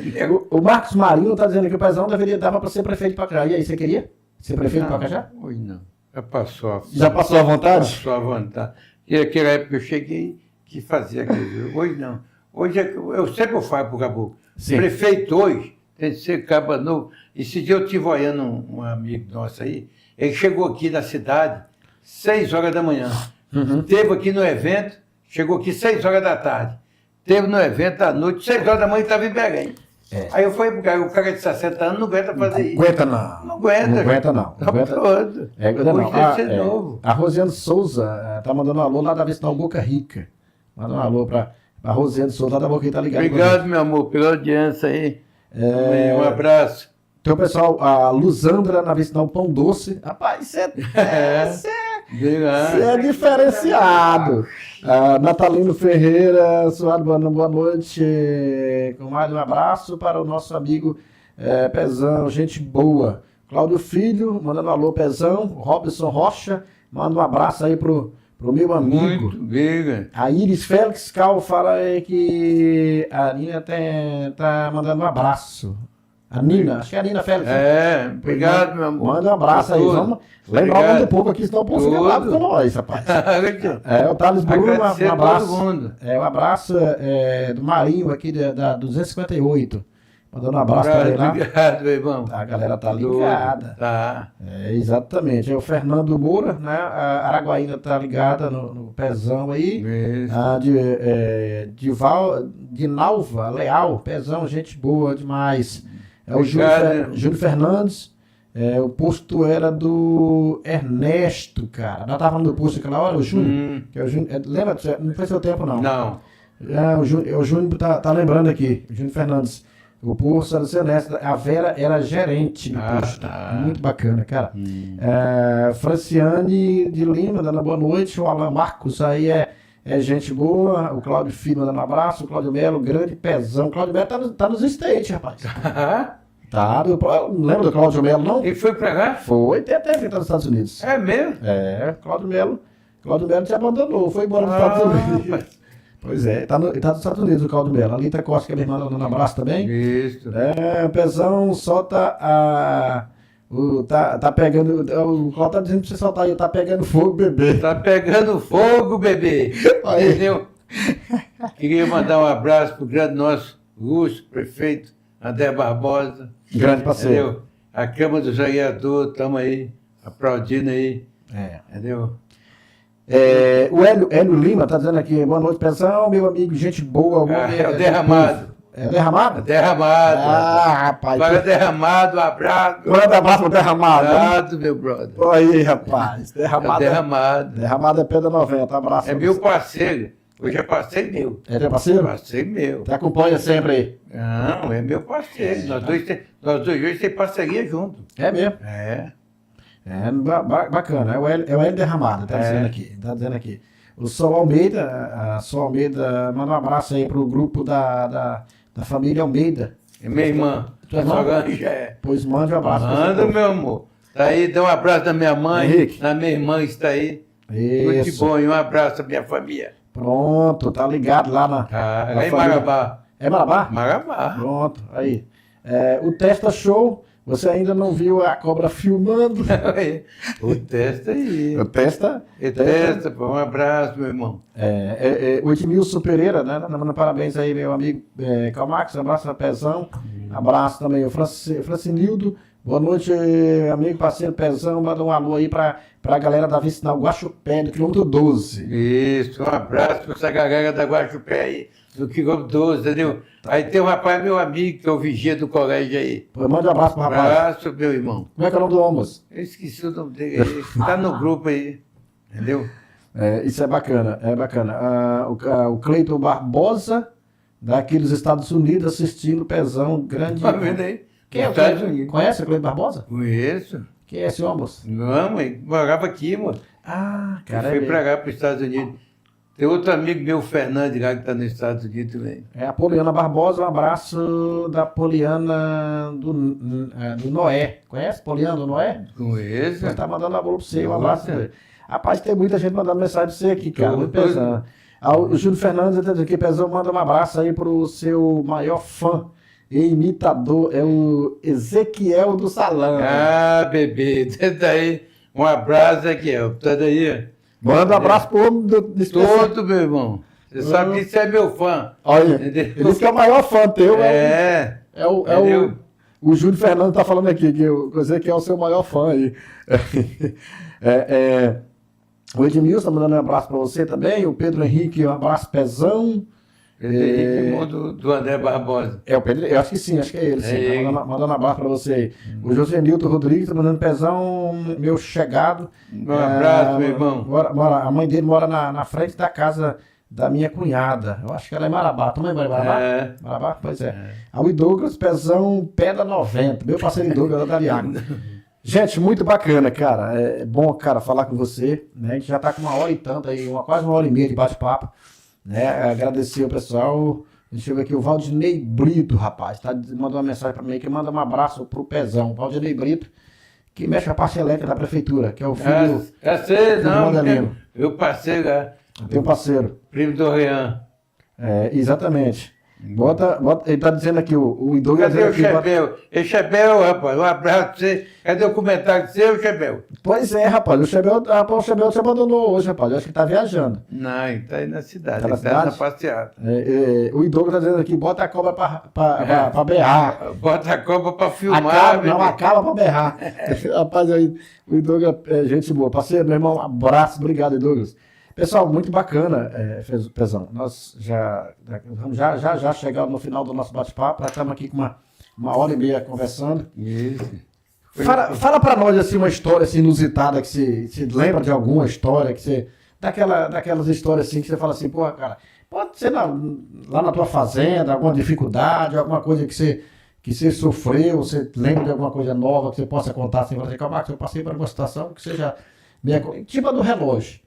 O Marcos Marinho tá dizendo que o Pezão dava para ser prefeito de Pacajá. E aí, você queria ser prefeito de Pacajá? Hoje não. Já passou. Já passou à vontade? Passou à vontade. E naquela época eu cheguei que fazia aquilo. Hoje não. Hoje eu sempre falo pro Caboclo. Prefeito hoje tem que ser caba novo. Esse dia eu tive olhando um amigo nosso aí. Ele chegou aqui na cidade 6 horas da manhã. Esteve aqui no evento. Chegou aqui 6 horas da tarde. Teve no evento à noite, 6 horas da manhã estava em Belém. Aí eu fui, porque o cara de 60 anos não aguenta fazer isso. Aguenta não. Não aguenta. Não aguenta não. Tá pronto. Não. Hoje deve ser novo. A Rosiane Souza tá mandando um alô lá da Vicinal Boca Rica. Manda um alô pra Rosiane Souza lá da Boca Rica, tá ligado? Obrigado, meu amor, pela audiência aí. Um abraço. Tem o pessoal, a Luzandra na Vicinal Pão Doce. Rapaz, você é diferenciado. Natalino Ferreira, Suado, boa noite. Com mais um abraço para o nosso amigo Pezão, gente boa. Cláudio Filho, mandando um alô, Pezão. Robson Rocha, manda um abraço aí pro meu amigo. Muito bem. A Iris Félix Cal fala aí que a Nina tá mandando um abraço. A Nina, acho que é a Nina Félix. Obrigado, meu amor. Manda um abraço aí. Vamos lembrar o nome do povo aqui, senão o povo fica bravo com nós, rapaz. O Thales Bruno, um abraço. Todo mundo. Um abraço do Marinho aqui da 258. Mandando um abraço para ele lá. Obrigado, meu irmão. A galera tá ligada. Tá. Exatamente. É o Fernando Moura, né? A Araguaína tá ligada no Pezão aí. De Nalva, Leal, Pezão, gente boa demais. É o Júlio Fernandes. O posto era do Ernesto, cara. Nós tava falando do posto naquela hora, o Júnior. Lembra? Não foi seu tempo, não. Não. O Júnior tá lembrando aqui, o Júnior Fernandes. O posto era do seu Ernesto. A Vera era gerente do posto. Muito bacana, cara. Franciane de Lima, dando boa noite. O Alan Marcos aí é gente boa. O Cláudio Filho dando um abraço. O Cláudio Melo, grande Pezão. O Cláudio Melo tá nos States, rapaz. Lembra do Cláudio Melo, não? Ele foi pra lá? Foi, tem até feito nos Estados Unidos. É mesmo? Cláudio Melo te abandonou, foi embora dos Estados Unidos. Pois é, ele tá nos Estados Unidos, o Cláudio Melo. A Lita Costa, que é minha irmã, dando um abraço também. Isso. Pezão, solta tá pegando. O Cláudio tá dizendo pra você soltar aí, tá pegando fogo, bebê. Tá pegando fogo, bebê. Entendeu? Queria mandar um abraço pro grande nosso Lúcio, prefeito André Barbosa. Grande parceiro. Entendeu? A Câmara do Vereador, estamos aí, aplaudindo aí. Entendeu? O Hélio Lima tá dizendo aqui, boa noite, Pezão, meu amigo, gente boa. É o Derramado. É Derramado? Derramado. Rapaz. Para Derramado, um abraço. Manda abraço pro Derramado. Obrigado, meu brother. Aí, rapaz. Derramado. Derramado. Derramado é pedra 90, abraço. É meu parceiro. Hoje é parceiro meu. É teu parceiro? Parceiro meu. Te acompanha sempre aí? Não, é meu parceiro. Nós dois hoje temos parceria junto. É mesmo? Bacana. É o Hélio Derramado, tá dizendo aqui. O Sol Almeida, manda um abraço aí pro grupo da família Almeida. É minha irmã. Tua irmã? Pois mande um abraço. Manda, meu amor. Tá aí, dá um abraço da minha mãe, Henrique. da minha irmã está aí. Isso. Muito bom, e um abraço da minha família. Pronto, tá ligado lá na. Lá em Marabá. É Marabá? Marabá. Pronto, aí. O Testa Show, você ainda não viu a cobra filmando? O Testa aí. O Testa? Testa, pô, um abraço, meu irmão. O Edmilson Pereira, né? Parabéns aí, meu amigo Calmax, um abraço na Pezão. Abraço também o Francinildo. Boa noite, amigo, parceiro Pezão. Manda um alô aí pra galera da Vicinal Guaxupé, do quilômetro 12. Isso, um abraço pra essa galera da Guaxupé aí, do quilômetro 12, entendeu? Aí tem um rapaz, meu amigo, que é o vigia do colégio aí. Pô, manda um abraço pro rapaz. Abraço, meu irmão. Como é que é o nome do homem, moço? Eu esqueci o nome dele aí. Tá no grupo aí, entendeu? Isso é bacana, o Cleiton Barbosa, daqui dos Estados Unidos, assistindo o Pezão, grande. Tá vendo aí? Quem é o Cleiton? Conhece o Cleiton Barbosa? Conheço. Quem é esse homem, moço? Não, mãe, morava aqui, mano. Cara. Foi pra cá, para os Estados Unidos. Tem outro amigo meu, Fernandes, lá, que está nos Estados Unidos também. A Poliana Barbosa, um abraço da Poliana do Noé. Conhece Poliana do Noé? Conheço. Você tá mandando um alô pra você, um abraço. Rapaz, tem muita gente mandando mensagem pra você aqui, cara. Muito pesado. O Júlio Fernandes está dizendo aqui, Pezão, manda um abraço aí pro seu maior fã e imitador, é o Ezequiel do Salão. Bebê, tenta aí. Um abraço, Ezequiel. Tá daí. Manda um abraço pro homem do todo, meu irmão. Você sabe que você é meu fã. Olha, ele disse que é o maior fã teu. O Júlio Fernando tá falando aqui, que o Ezequiel é o seu maior fã aí. O Edmilson tá mandando um abraço para você também. O Pedro Henrique, um abraço, Pezão. Pedro Henrique, irmão do André Barbosa. É o Pedro, eu acho que sim, acho que é ele. Sim. É ele. Mandando um abraço para você aí. O José Nilton Rodrigues tá mandando pezão, meu chegado. Um abraço, meu irmão. A mãe dele mora na frente da casa da minha cunhada. Eu acho que ela é em Marabá. Tu lembra de Marabá? É. Marabá? Pois é. Aí o Douglas, pezão, pedra 90. Meu parceiro Douglas da Viago. Gente, muito bacana, cara. É bom, cara, falar com você. Né? A gente já tá com 1 hora e tanto aí, quase 1h30 de bate-papo. Né? Agradecer o pessoal. Deixa eu ver aqui, o Valdinei Brito, rapaz. Tá mandando uma mensagem pra mim que manda um abraço pro Pezão. Valdinei Brito, que mexe com a parte elétrica da prefeitura, que é o filho. Eu passei lá. Teu parceiro. Primo do Rian. Exatamente. Bota, ele tá dizendo aqui, o Douglas. Cadê o Chebel? Chebel, rapaz, um abraço pra você. Cadê o comentário seu, Chebel? Pois é, rapaz, o Chebel te abandonou hoje, rapaz. Eu acho que tá viajando. Não, ele tá aí na cidade, tá na passeada. O Douglas tá dizendo aqui, bota a cobra pra berrar. Bota a cobra pra filmar. Acaba pra berrar. Rapaz, aí, o Douglas é gente boa. Parceiro, meu irmão, abraço, obrigado, Douglas. Pessoal, muito bacana, Pezão. Nós já chegamos no final do nosso bate-papo, já estamos aqui com uma hora e meia conversando. Isso. Fala para nós assim, uma história assim, inusitada, que você lembra de alguma história, que você. Daquelas histórias assim que você fala assim, porra, cara, pode ser lá na tua fazenda, alguma dificuldade, alguma coisa que você sofreu, você lembra de alguma coisa nova que você possa contar assim, falar assim, calma, eu passei por uma situação que seja. Tipo a do relógio.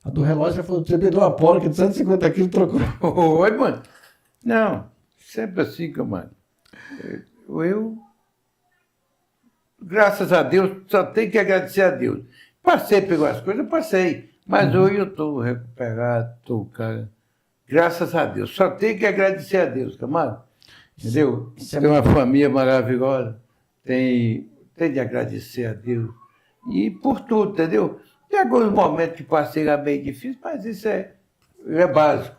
A do relógio você perdeu uma polo que de 150 quilos trocou. Oi, mano. Não, sempre assim, mano. Eu, graças a Deus, só tenho que agradecer a Deus. Passei por algumas coisas, passei. Mas hoje eu estou recuperado, cara. Graças a Deus. Só tenho que agradecer a Deus, camarada. Entendeu? Tem uma família maravilhosa. Tem de agradecer a Deus. E por tudo, entendeu? Tem alguns momentos que passei lá bem difícil, mas isso é básico.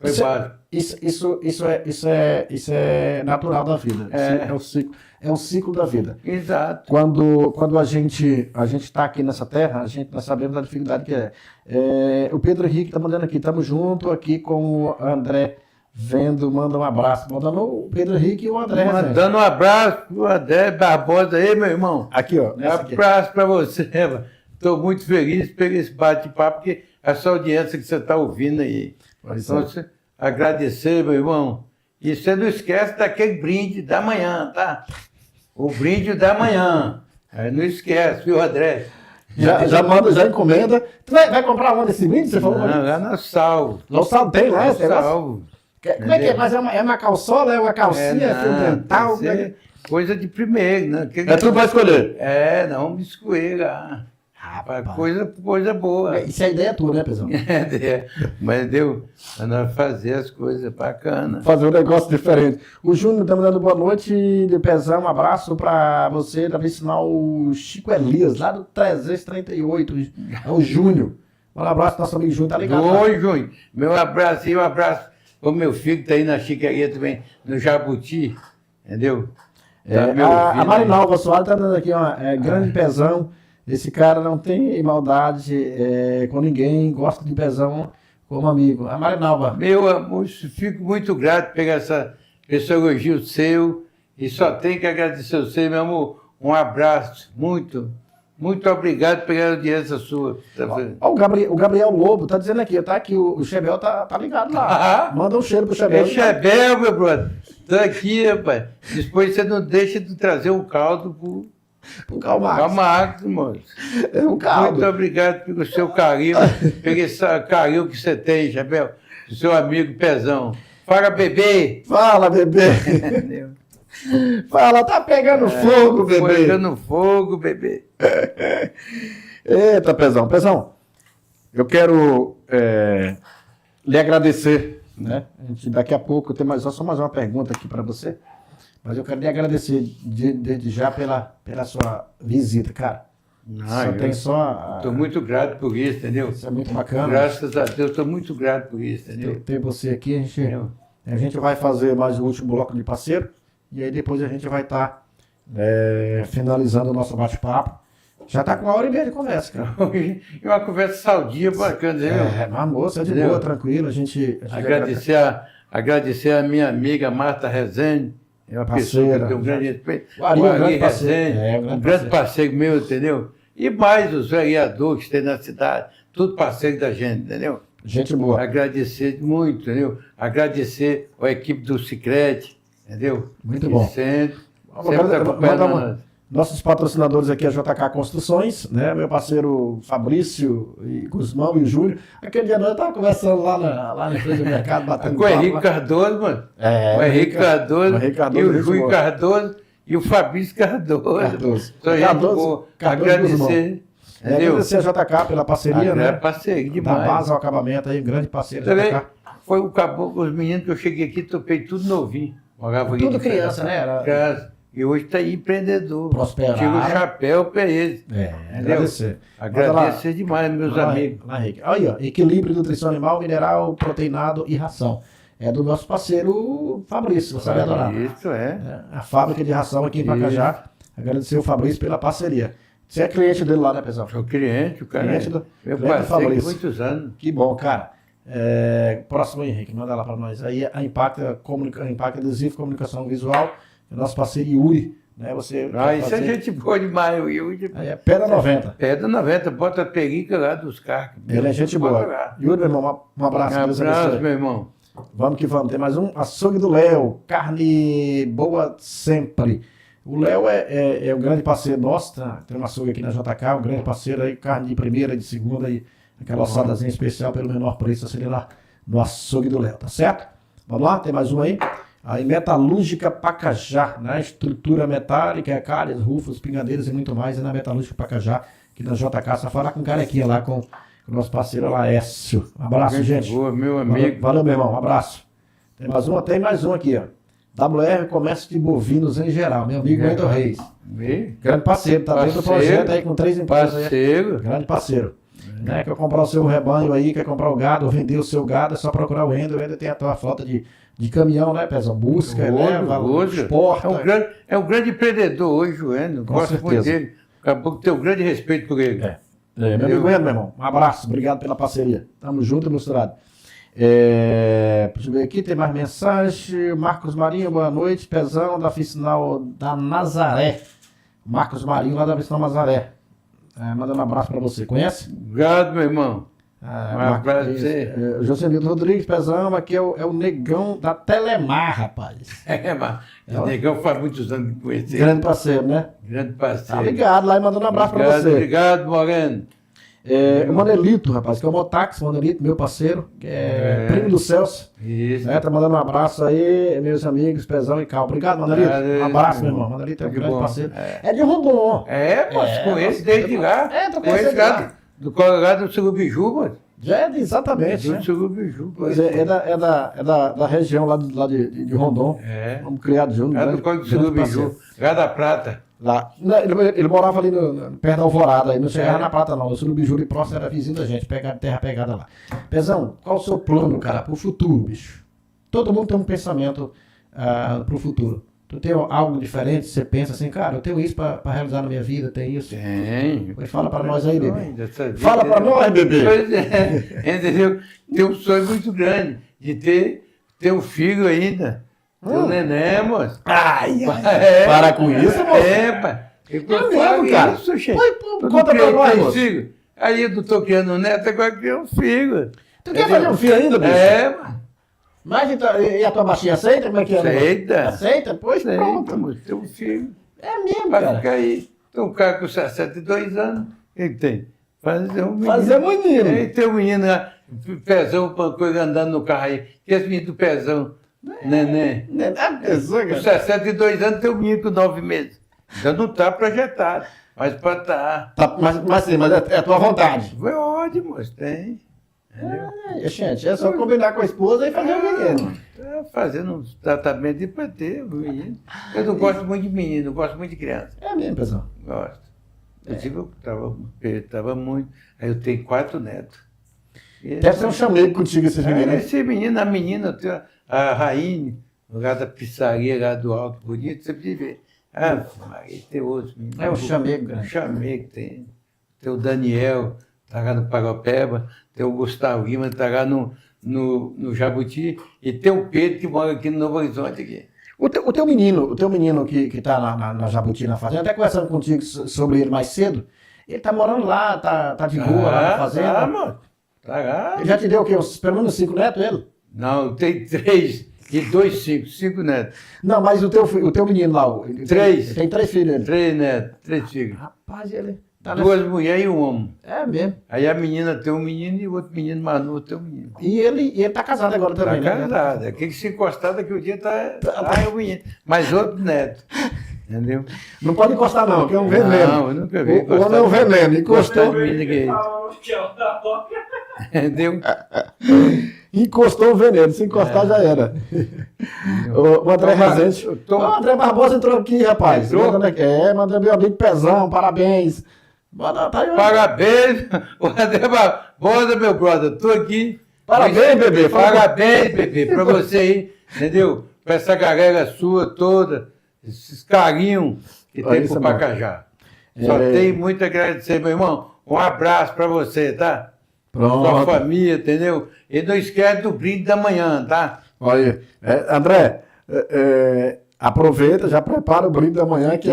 Foi básico. Isso é natural da vida. É o ciclo da vida. Exato. Quando a gente está aqui nessa terra, nós sabemos da dificuldade que é. O Pedro Henrique está mandando aqui, estamos junto aqui com o André manda um abraço. Mandando o Pedro Henrique e o André. Mandando um abraço pro André Barbosa aí, meu irmão. Aqui, ó. Um abraço para você, mano. Estou muito feliz por esse bate-papo, porque essa audiência que você está ouvindo aí. Então, agradecer, meu irmão. E você não esquece daquele brinde da manhã, tá? O brinde da manhã. Aí não esquece, viu, André? Já manda, já encomenda. Tu vai comprar um desse brinde? Você falou? Não, lá na Salvo. Lá o Salvo tem, lá? Salvo. Como é que é? Mas é uma calçola, é uma calcinha, é fio dental? Coisa de primeiro, né? Tu vai escolher? Não me escolher. Rapaz, coisa boa. Isso é a ideia tua, né, Pezão? Mas deu para nós fazer as coisas bacanas. Fazer um negócio diferente. O Júnior está me dando boa noite, de Pezão, um abraço para você, da sinal o Chico Elias, lá do 338. É o Júnior. Um abraço, nosso amigo Júnior, tá ligado? Oi, Júnior. Meu abraço e um abraço para o meu filho que está aí na Chiqueria também, no Jabuti, entendeu? A Marinalva Soares está dando aqui, grande Pezão. Esse cara não tem maldade com ninguém, gosta de Pezão como amigo. A Marinalva. Meu amor, fico muito grato por esse elogio seu e só tenho que agradecer a você, meu amor. Um abraço, muito obrigado pela audiência sua. O Gabriel Lobo tá dizendo aqui, tá aqui, o Chebel tá ligado lá. Manda um cheiro pro Chebel. Chebel, meu brother. Tô aqui, rapaz. Depois você não deixa de trazer um caldo pro Calmax, moço. É um caldo. Muito obrigado pelo seu carinho, pelo esse carinho que você tem, Chebel, do seu amigo Pezão. Fala, bebê! Fala, bebê! Fala, tá pegando fogo, bebê! Pegando fogo, bebê! Eita, Pezão. Pezão, eu quero lhe agradecer, né? Daqui a pouco tem só mais uma pergunta aqui para você. Mas eu quero lhe agradecer desde já pela sua visita, cara. Estou muito grato por isso, entendeu? Isso é muito bacana. Graças a Deus, estou muito grato por isso, entendeu? Ter você aqui, a gente vai fazer mais o último bloco de parceiro, e aí depois a gente vai estar finalizando o nosso bate-papo. Já está com 1h30 de conversa, cara. E uma conversa saudia, bacana, entendeu? Uma moça de boa, tranquila, a gente agradecer Agradecer a minha amiga Marta Rezende, é uma pessoa que eu tenho um grande respeito. O Ari é um grande Rezende, parceiro. um grande parceiro meu, entendeu? E mais os vereadores que tem na cidade, tudo parceiro da gente, entendeu? Gente boa. Agradecer muito, entendeu? Agradecer a equipe do Sicredi, entendeu? Muito bom. Sempre tá acompanhando nós. Nossos patrocinadores aqui é a JK Construções, né? Meu parceiro Fabrício e Guzmão e o Júlio. Aquele dia nós estava conversando lá na frente do mercado, batendo Com o Henrique lá. Cardoso, mano. É, O Henrique Cardoso, Cardoso, e o gente Júlio boa. Cardoso e o Fabrício Cardoso. Então, Cardoso agradecer. Entendeu? Agradecer a JK pela parceria, né? Parceria Da demais. base ao acabamento aí, grande parceiro Também JK. foi o caboclo, os meninos que eu cheguei aqui, topei tudo novinho. Morava aqui Tudo de criança, né? Era- Criança. E hoje está aí empreendedor. Prosperar. Tira o chapéu para eles. Agradecer. Agradecer demais, meus amigos. Olha aí, ó, equilíbrio, nutrição animal, mineral, proteinado e ração. É do nosso parceiro Fabrício, você vai adorar. Isso, é. A fábrica de ração aqui em Pacajá. Agradecer o Fabrício pela parceria. Você é cliente dele lá, né, pessoal? Sou cliente, o cara. Cliente do- Meu cliente do parceiro de Fabrício. muitos anos. Que bom, cara. Próximo, Henrique, manda lá para nós. Aí a Impacta Adesivo Comunicação Visual, é nosso parceiro Yuri. Né? Você quer Isso fazer- é gente boa demais, o Yuri. Aí é Pedra 90. Pedra 90, bota a perica lá dos carros. Ele é gente Bota boa. lá. Yuri, meu irmão, um abraço. Um Deus abraço, abençoe. meu irmão. Vamos que vamos. Tem mais um. Açougue do Léo. Carne boa sempre. O Léo é um grande parceiro nosso. Tá? Tem um açougue aqui na JK, um grande parceiro aí. Carne de primeira, de segunda e aquela ossadazinha especial pelo menor preço. Assim lá no açougue do Léo, tá certo? Vamos lá? Tem mais um aí. Aí Metalúrgica Pacajá, né? Estrutura metálica, calhas, rufos, pingadeiras e muito mais. É na Metalúrgica Pacajá, aqui na JK. Só falar com o carequinha lá, com o nosso parceiro Laércio. Um abraço, gente. Boa, meu amigo. Valeu, meu irmão. Um abraço. Tem mais um aqui, ó. WR Comércio de Bovinos em geral. Meu amigo Wendel Reis. Grande parceiro. Tá dentro do projeto aí com 3 empresas. Parceiro. Grande parceiro. Né? Quer comprar o seu rebanho aí, quer comprar o gado, ou vender o seu gado, é só procurar o Wendel. O Wendel tem a tua frota de caminhão, né, Pezão? Busca, leva, exporta. É um grande empreendedor hoje, o Wendel. Com Gosto certeza. muito dele. Acabou que tenho um grande respeito por ele. Meu amigo Wendel, meu irmão. Um abraço. Obrigado pela parceria. Tamo junto e misturado. Deixa eu ver aqui, tem mais mensagem. Marcos Marinho, boa noite. Pezão da Oficinal da Nazaré. Marcos Marinho, lá da Oficinal Nazaré. Mandando um abraço pra você. Conhece? Obrigado, meu irmão. Um abraço pra você. Joselito Rodrigues, Pezão, aqui é o Negão da Telemar, rapaz. Mas o Negão faz muitos anos que conheci. Grande parceiro, né? Grande parceiro. Tá ligado lá e mandando um abraço pra você. Obrigado, Moreno. O Manelito, rapaz, que é o Motax, Manelito, meu parceiro, que é primo do Celso. Isso. Tá mandando um abraço aí, meus amigos, Pezão e Cal. Obrigado, Manelito. Um abraço, meu irmão. Manelito é um Que grande bom. parceiro. É de Rondon. Mas conheço desde lá. Tô Conheço conhecendo lá lá. do Colorado do Surubiju, mano. Já é exatamente, né? Do Surubiju. Pois é da região lá de Rondon. Vamos criado junto. Lá grande- do Código do grande Surubiju. parceiro. Lá da Prata. Lá. Não, ele morava ali perto da Alvorada, aí não chegava na Prata não, no Surubiju e próximo era vizinho da gente, terra pegada lá. Pezão, qual o seu plano, cara, pro futuro, bicho? Todo mundo tem um pensamento pro futuro. Tu tem algo diferente, você pensa assim, cara, eu tenho isso pra realizar na minha vida, tem isso? Tem. Pois fala pra nós aí, bebê. Dessa vida, Fala pra nós, bebê. Pois é, entendeu? Tem um sonho muito grande de ter um filho ainda. Ter um neném, moço. Para com isso, moço. Pai. Eu mesmo, falo cara. isso, gente. Pô, conta pra nós, moço. filho. Aí eu não tô criando neto, agora criei um filho. Tu quer fazer um filho ainda, bicho? Mano. Mas e a tua baixinha aceita? Como é que é? Aceita. Aceita? Pois pronto. Moço, tem um filho. É mesmo, Vai cara. ficar aí. Tem um cara com 62 anos. Ele tem. Fazer um menino. Fazer menino. Aí tem um menino lá, pezão, coisa andando no carro aí. Que esse menino do pezão, neném. Com 62 anos tem um menino com 9 meses. Ainda não está projetado, mas para estar. Mas é a tua vontade. Foi ótimo, moço, tem. Gente, é só combinar com a esposa e fazer o menino. Fazendo um tratamento de para ter o menino. Eu não gosto muito de menino, eu gosto muito de criança. É mesmo, pessoal. Gosto. Eu estava muito. Aí eu tenho 4 netos. Deve ser um chamego contigo esses meninos. Esse menino, a menina, eu tenho a Raine, lá da pizzaria, lá do Alto Bonito, você pode ver. Maria, tem outros meninos. É o chamego, cara. O chamego tem. Tem o Daniel, tá lá no Paropeba. Tem o Gustavo Lima, tá lá no no Jabuti, e tem o Pedro que mora aqui no Novo Horizonte. Aqui. O teu menino que tá na Jabuti, na fazenda, até conversando contigo sobre ele mais cedo, ele tá morando lá, tá de boa lá na fazenda. Tá, mano. Tá lá. Ele já te deu o quê? Pelo menos 5 netos, ele? Não, tem 3, e 2, 5 netos. Não, mas o teu menino lá, ele 3. tem 3 filhos, ele. 3 netos, 3 filhos. Rapaz, ele tá 2 mulheres e um homem. É mesmo. Aí a menina tem um menino e o outro menino mais novo tem um menino. E ele tá casado agora também, Tá né? casado. Aqui que se encostar daqui o dia tá é o menino. Mas outro neto. Entendeu? Não pode encostar não, que é um veneno. Não, eu nunca vi. O homem é um veneno, encostou. Entendeu? Encostou o veneno, se encostar já era. O André Rezende. O André Barbosa entrou aqui, rapaz. Mandou meu amigo Pezão, parabéns. Parabéns, o André Barbosa, meu brother. Tô aqui. Parabéns, bebê. Parabéns, bebê, pra você aí, entendeu? Pra essa galera sua toda, esses carinhos que tem pro Pacajá. Só tenho muito a agradecer, meu irmão. Um abraço pra você, tá? Pronto. Sua família, entendeu? E não esquece do brinde da manhã, tá? Olha, André, aproveita, já prepara o brinde da manhã, que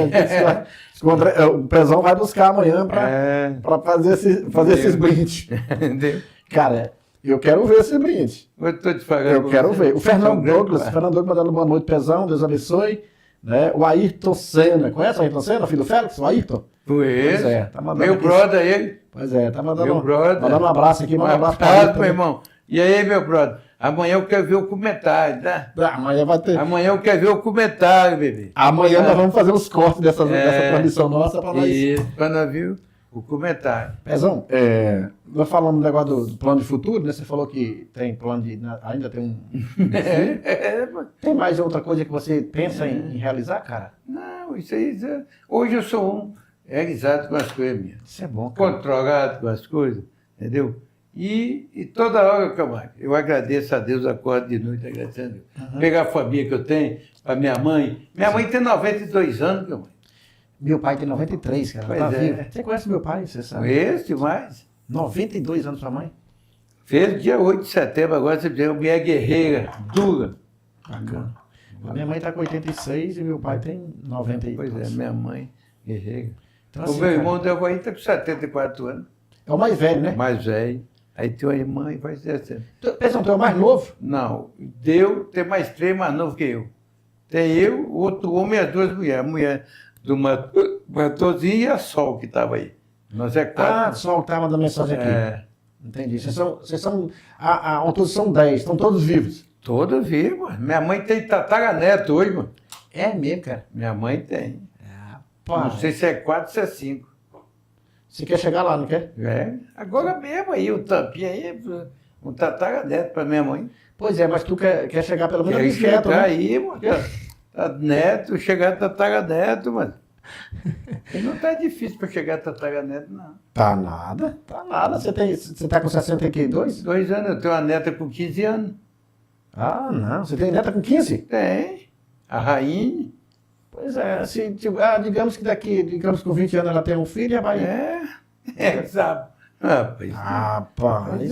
o Pezão vai buscar amanhã para fazer esses brindes. Entendeu? Cara, eu quero ver esse brinde. Eu tô te falando. Eu quero ver. O Fernando Douglas mandando boa noite, Pezão, Deus abençoe. Né? O Ayrton Senna, conhece o Ayrton Senna, filho do Félix? O Ayrton? Pois é, tá mandando meu aqui. brother, ele. Pois é, tá mandando mandando um abraço aqui, manda um abraço para ele, meu irmão. E aí, meu brother? Amanhã eu quero ver o comentário, tá? Amanhã vai ter. Amanhã eu quero ver o comentário, bebê. Amanhã nós vamos fazer os cortes dessa transmissão nossa para nós. Isso, para nós ver o comentário. Pezão, nós falamos do negócio do plano de futuro, né? Você falou que tem plano de. Ainda tem um. Tem mais outra coisa que você pensa em realizar, cara? Não, isso aí. Hoje eu sou realizado com as coisas minhas. Isso é bom, cara. Controlado com as coisas, entendeu? E toda hora, Camargo, eu agradeço a Deus, acordo de noite agradecendo a Deus. Pegar a família que eu tenho, a minha mãe. Minha mãe tem 92 anos, Camargo. Meu pai tem 93, cara. Tá vivo. Você conhece meu pai, você sabe? Conheço demais. 92 anos sua mãe? Fez dia 8 de setembro, agora você vê, mulher guerreira, dura. Bacana. A minha mãe está com 86 e meu pai tem 92. Pois é, minha mãe, guerreira. Então, O assim, meu cara, irmão deu aí, está com 74 anos. é o mais velho, né? Mais velho. Aí tem uma irmã e vai ser assim. Pessoal, tu é o mais novo? Não, tem mais 3 mais novos que eu. Tem eu, o outro homem e as 2 mulheres. A mulher do Matorzinho e a Sol que estava aí. Nós é 4. Ah, Sol tá mandando mensagem aqui. Entendi. Vocês são ao todo são 10, estão todos vivos. Todos vivos. Minha mãe tem tataraneto hoje, mano. É mesmo, cara. Minha mãe tem. Rapaz. Não sei se é 4 ou se é 5. Você quer chegar lá, não quer? Agora mesmo aí, o tampinha aí, um tataraneto para minha mãe. Pois é, mas tu quer chegar pelo menos a Quer bisneto, chegar né? aí, mano. Tá neto, chegar a tataraneto, mano. E não tá difícil para chegar a tataraneto, não. Tá nada. Você tá com 62? 2 anos, eu tenho uma neta com 15 anos. Ah, não. Você tem neta com 15? Tem. A Rainha. Pois é, assim, digamos que com 20 anos ela tem um filho, rapaz. Sabe? Rapaz. Pois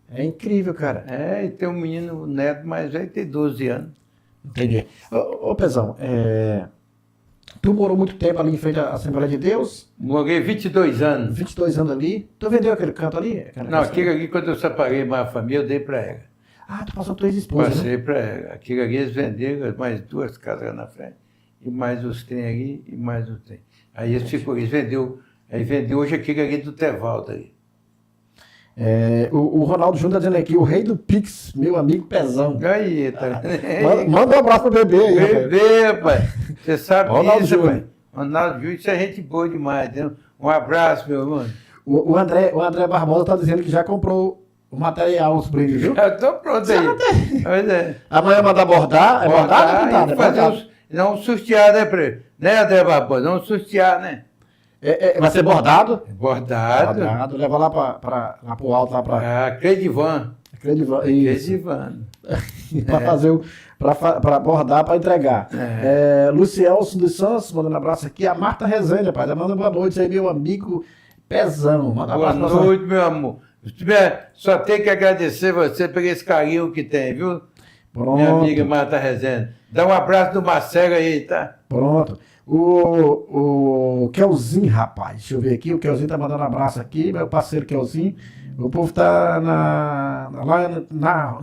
É incrível, cara. e tem um menino, um neto mais velho, tem 12 anos. Entendi. Ô Pezão, tu morou muito tempo ali em frente à Assembleia de Deus? Morei 22 anos. 22 anos ali. Tu vendeu aquele canto ali? Não, aquilo ali, quando eu separei mais a família, eu dei para ela. Ah, tu passou tua ex-esposa, né? Passei para ela. Aquilo ali eles venderam mais 2 casas lá na frente. E mais os trem ali, e mais os trem. Aí eles vendeu hoje aquilo ali do Tevaldo aí. O Ronaldo Júnior está dizendo aqui, o rei do Pix, meu amigo Pezão. Aí, tá. Manda um abraço pro bebê aí, rapaz. Bebê, rapaz. Você sabe Ronaldo disso, Júnior. rapaz. Ronaldo Júnior, isso é gente boa demais. Entendeu? Um abraço, meu irmão. O André Barbosa está dizendo que já comprou o material, os brindes, viu? Eu tô pronto aí. Pois é. Amanhã manda bordar, é bordado ou pintado? E fazer não sortear, né, Pre? Né, André Barbosa? Não sortear, né? Vai ser bordado? Bordado. Bordado, leva lá lá pro alto, lá pra... Credivan. Credivan. Para fazer para bordar, para entregar. Lucielso dos Santos, mandando um abraço aqui. A Marta Rezende, rapaz, manda boa noite aí, meu amigo Pezão. Manda um Boa abraço pra noite, meu amor. Só tenho que agradecer você por esse carinho que tem, viu? Pronto. Minha amiga Marta Rezende. Dá um abraço do Marcelo aí, tá? Pronto. O Kelzinho, rapaz, deixa eu ver aqui. O Kelzinho tá mandando um abraço aqui, meu parceiro Kelzinho. O povo tá lá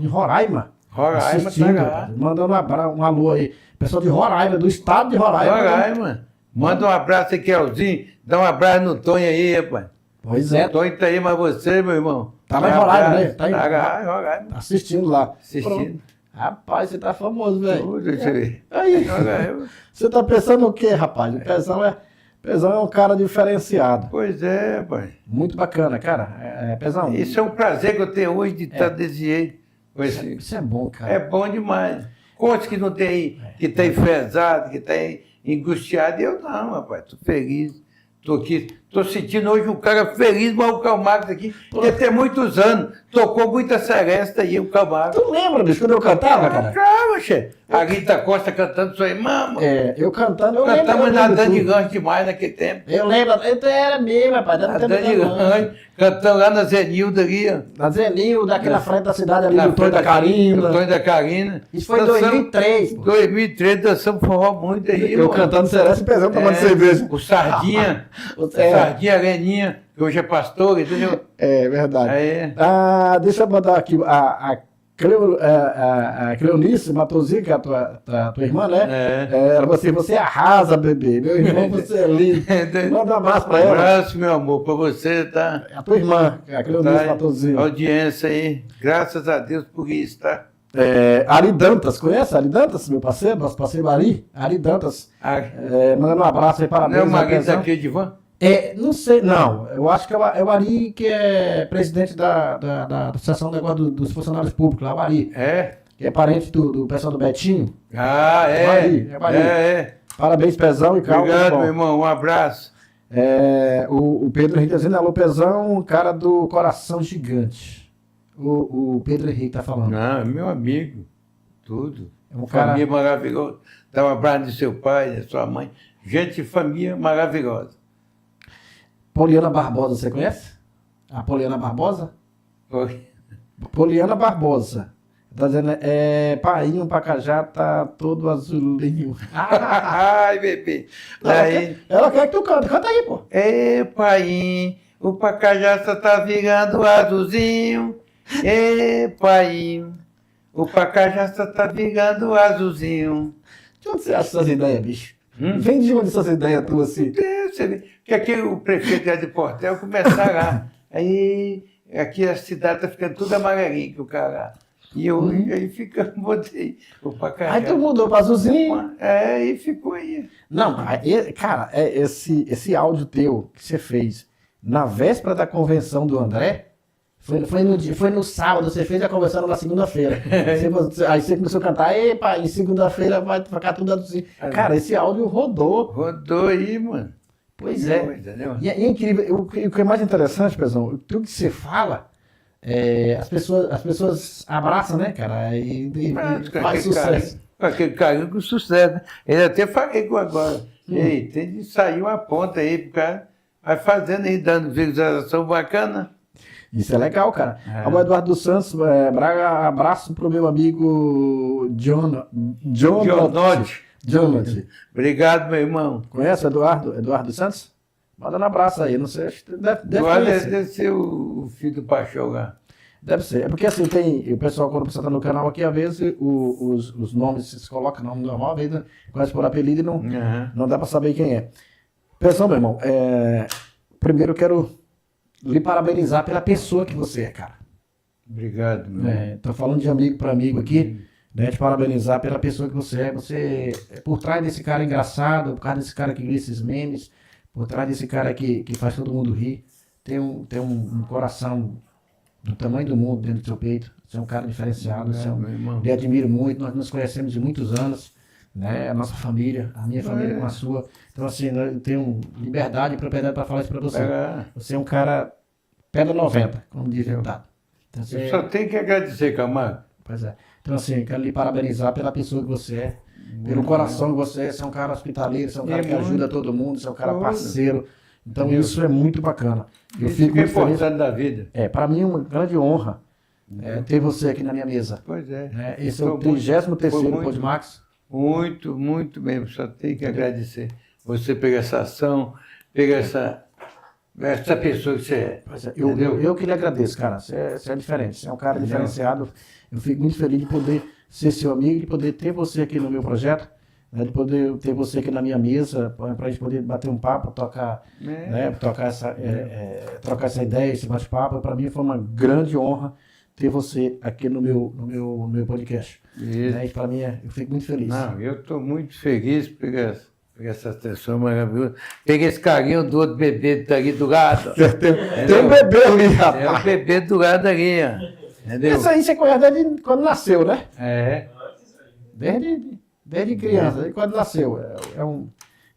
em Roraima. Roraima assistindo, tá lá. rapaz, mandando um alô aí. Pessoal de Roraima, do estado de Roraima. Roraima. Manda um abraço aí, Kelzinho. Dá um abraço no Tonho aí, rapaz. Pois é. O Tonho tá aí, mas você, meu irmão. Tá lá em Roraima, né? Tá lá em Roraima. Tá assistindo lá. Assistindo. Pronto. Rapaz, você tá famoso, velho. Deixa eu ver. Aí, Roraima. você tá pensando o quê, rapaz? O Pezão é um cara diferenciado. Pois é, pai. Muito bacana, cara. Pezão. Isso é um prazer que eu tenho hoje de estar desse jeito. Isso é bom, cara. É bom demais. Quantos que não tem, que tá enfesado, que tá angustiado, eu não, rapaz, tô feliz. Tô aqui, tô sentindo hoje um cara feliz, mas o Camargo aqui, porque tem muitos anos, tocou muita seresta aí, o Camargo. Tu lembra, bicho, quando eu cantava, cara? Claro, chefe. A Rita Costa cantando sua irmã, mano. Eu cantando, eu lembro. Cantamos eu na lembro Dani tudo. Lanche demais naquele tempo. Eu lembro, era mesmo, rapaz. Na Dani Lanche, cantando lá na Zenilda ali, ó. Na Zenil, daqui na frente da cidade ali, Na do Tonho da frente do Carina. Tonho da Carina. Isso foi em Dançamos- 2003, pô. 2003, dançamos forró muito aí, Eu mano. cantando seresta e Pezão tomando cerveja. O Sardinha, Sardinha Areninha, que hoje é pastor, entendeu? É verdade. Aí, Deixa eu mandar aqui a Cleonice Matosinho, que é a tua irmã, né? Você arrasa, bebê. Meu irmão, você é lindo. Manda um abraço pra um ela. abraço, meu amor, pra você, tá? A tua irmã, a Cleonice Tá? Matosinho. Audiência aí, graças a Deus por isso, tá? Ari Dantas, conhece Ari Dantas, meu parceiro? Nosso parceiro Ari Dantas. Mandando um abraço aí, Não é parabéns. o marido Pezão. daquele de van? Não sei, não. Eu acho que é o Ari que é presidente da Associação do Negócio dos Funcionários Públicos, lá, o Ari. É? Que é parente do pessoal do Betinho. Ah, é. É Bahia. Parabéns, Pezão e calma. Obrigado, meu irmão, um abraço. O Pedro Henrique tá dizendo, alô, Pezão, cara do coração gigante. O Pedro Henrique tá falando. Não, é meu amigo, tudo. É um cara- Família maravilhosa. Dá um abraço de seu pai, de sua mãe. Gente, família maravilhosa. Poliana Barbosa, você conhece? A Poliana Barbosa? Foi. Poliana Barbosa. Tá dizendo, painho, Pacajá tá todo azulinho. Ai, bebê. Aí, Ela quer que tu cante. Canta aí, pô. ê, painho, o Pacajaça tá virando azulzinho. Ê, painho, o Pacajaça tá virando azulzinho. De onde você acha essas ideias, bicho? Vem de onde essas ideias tuas assim? Você vê que aqui o prefeito é de Portel começar lá. Aí aqui a cidade tá ficando tudo amarelinha que o cara. E eu aí botei o Pacajá. Aí tu mudou pra azulzinho. E ficou aí. Não, cara, esse áudio teu que você fez na véspera da convenção do André, foi no sábado, você fez a convenção na segunda-feira. Aí você começou a cantar, epa, em segunda-feira vai ficar tudo assim. Cara, esse áudio rodou. Rodou aí, mano. Pois é. Entendeu? E é incrível. O que é mais interessante, Pezão, tudo que você fala, as pessoas abraçam, né, cara? E faz sucesso. Com aquele carinho com sucesso. Né? Ele até falei com agora. Ei, tem de sair uma ponta aí pro cara. Vai fazendo aí, dando visualização bacana. Isso é legal, cara. O Eduardo dos Santos, Braga, abraço pro meu amigo John Notti. Obrigado, meu irmão. Conhece o Eduardo dos Santos? Manda um abraço aí, não sei, acho que deve Eduardo conhecer. deve ser o filho do Pachão lá. Deve ser. É porque assim, tem o pessoal, quando você está no canal aqui, às vezes os nomes, se coloca nome normal, às vezes começa por apelido e não dá para saber quem é. Pessoal, meu irmão, primeiro eu quero lhe parabenizar pela pessoa que você é, cara. Obrigado, meu irmão. Tô falando de amigo para amigo aqui, né? Te parabenizar pela pessoa que você é. Você, por trás desse cara engraçado, por trás desse cara que cria esses memes, por trás desse cara que faz todo mundo rir, tem um coração do tamanho do mundo dentro do seu peito. Você é um cara diferenciado. Meu irmão. Eu admiro muito. Nós nos conhecemos de muitos anos, né? A nossa família, a minha família com a sua. Então, assim, eu tenho liberdade e propriedade para falar isso para você. Você é um cara pedra 90, como diz o ditado. Então, Eu só tenho que agradecer, Camargo. Pois é. Então, assim, eu quero lhe parabenizar pela pessoa que você é, pelo coração que você é. Você é um cara hospitaleiro, você é um cara que ajuda todo mundo, você é um cara parceiro. Então isso é muito bacana. Eu Isso fico que é muito feliz. importante da vida. Para mim é uma grande honra ter você aqui na minha mesa. Pois é. Né? Esse é o Foi 33º muito- Podmax. Muito, muito mesmo. Só tenho que agradecer você por essa ação, por essa pessoa que você é. Pois é, Entendeu? eu que lhe agradeço, cara. Você é diferente, você é um cara diferenciado. Eu fico muito feliz de poder ser seu amigo, de poder ter você aqui no meu projeto, né, de poder ter você aqui na minha mesa, para a gente poder bater um papo, trocar essa ideia, esse bate-papo. Para mim foi uma grande honra ter você aqui no meu podcast. Isso. Né, e para mim, eu fico muito feliz. Não, eu estou muito feliz por essa atenção maravilhosa. Peguei esse carinho do outro bebê que está ali do lado. Tem um bebê ali, É o rapaz. bebê do lado ali, ó. Entendeu? Isso aí você conhece desde quando nasceu, né? É. Desde criança, desde quando nasceu.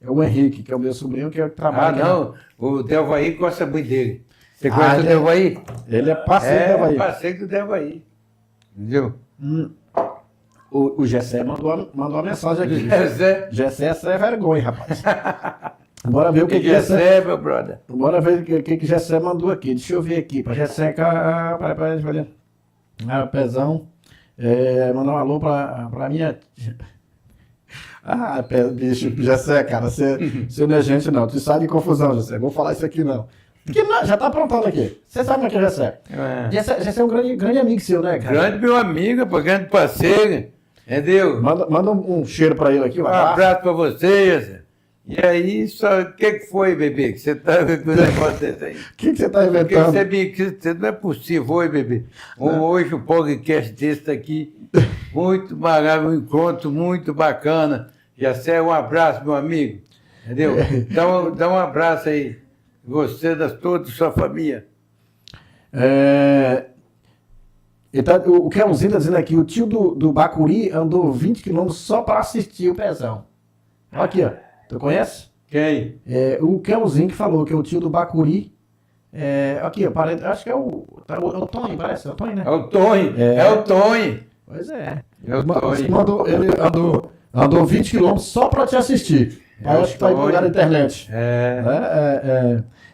É o Henrique, que é o meu sobrinho, que trabalha. Não, o Delvaí gosta muito dele. Você conhece o Delvaí? Ele é parceiro do Havaí. Parceiro do Delvaí. Entendeu? O Gessé mandou uma mensagem aqui. Zé. Gessé é vergonha, rapaz. Bora ver o que Gessé, Gessé. meu brother. Bora ver o que Gessé mandou aqui. Deixa eu ver aqui. Pra Gessé, Pezão. Mandar um alô pra minha. Bicho, Gessé, cara, você não é gente, não. Tu sai de confusão, Gessé. Vou falar isso aqui, não. Porque já tá aprontando aqui. Você sabe como é que é Gessé? Gessé é um grande amigo seu, né, cara? Grande meu amigo, pô, grande parceiro. Entendeu? Manda um cheiro pra ele aqui, Um abraço pra você, Zé. E aí, o que foi, bebê? Que você tá com um negócio desse aí? O que você tá Porque inventando? você não é possível, oi, bebê. Hoje o podcast desse aqui, muito maravilhoso, um encontro muito bacana. Jessé, um abraço, meu amigo. Entendeu? Dá um abraço aí. Você, toda a sua família. O Kelzinho está dizendo aqui, o tio do Bacuri andou 20 quilômetros só para assistir o Pezão. Olha aqui, ó. Tu conhece? Quem? O Kelzinho que falou que é o tio do Bacuri. Aqui, ó, acho que é o Tony, parece. É o Tony, né? É o Tony. É o Tony. Pois é. É o Tony. Ele andou 20 quilômetros só para te assistir. Acho que tá em lugar da internet.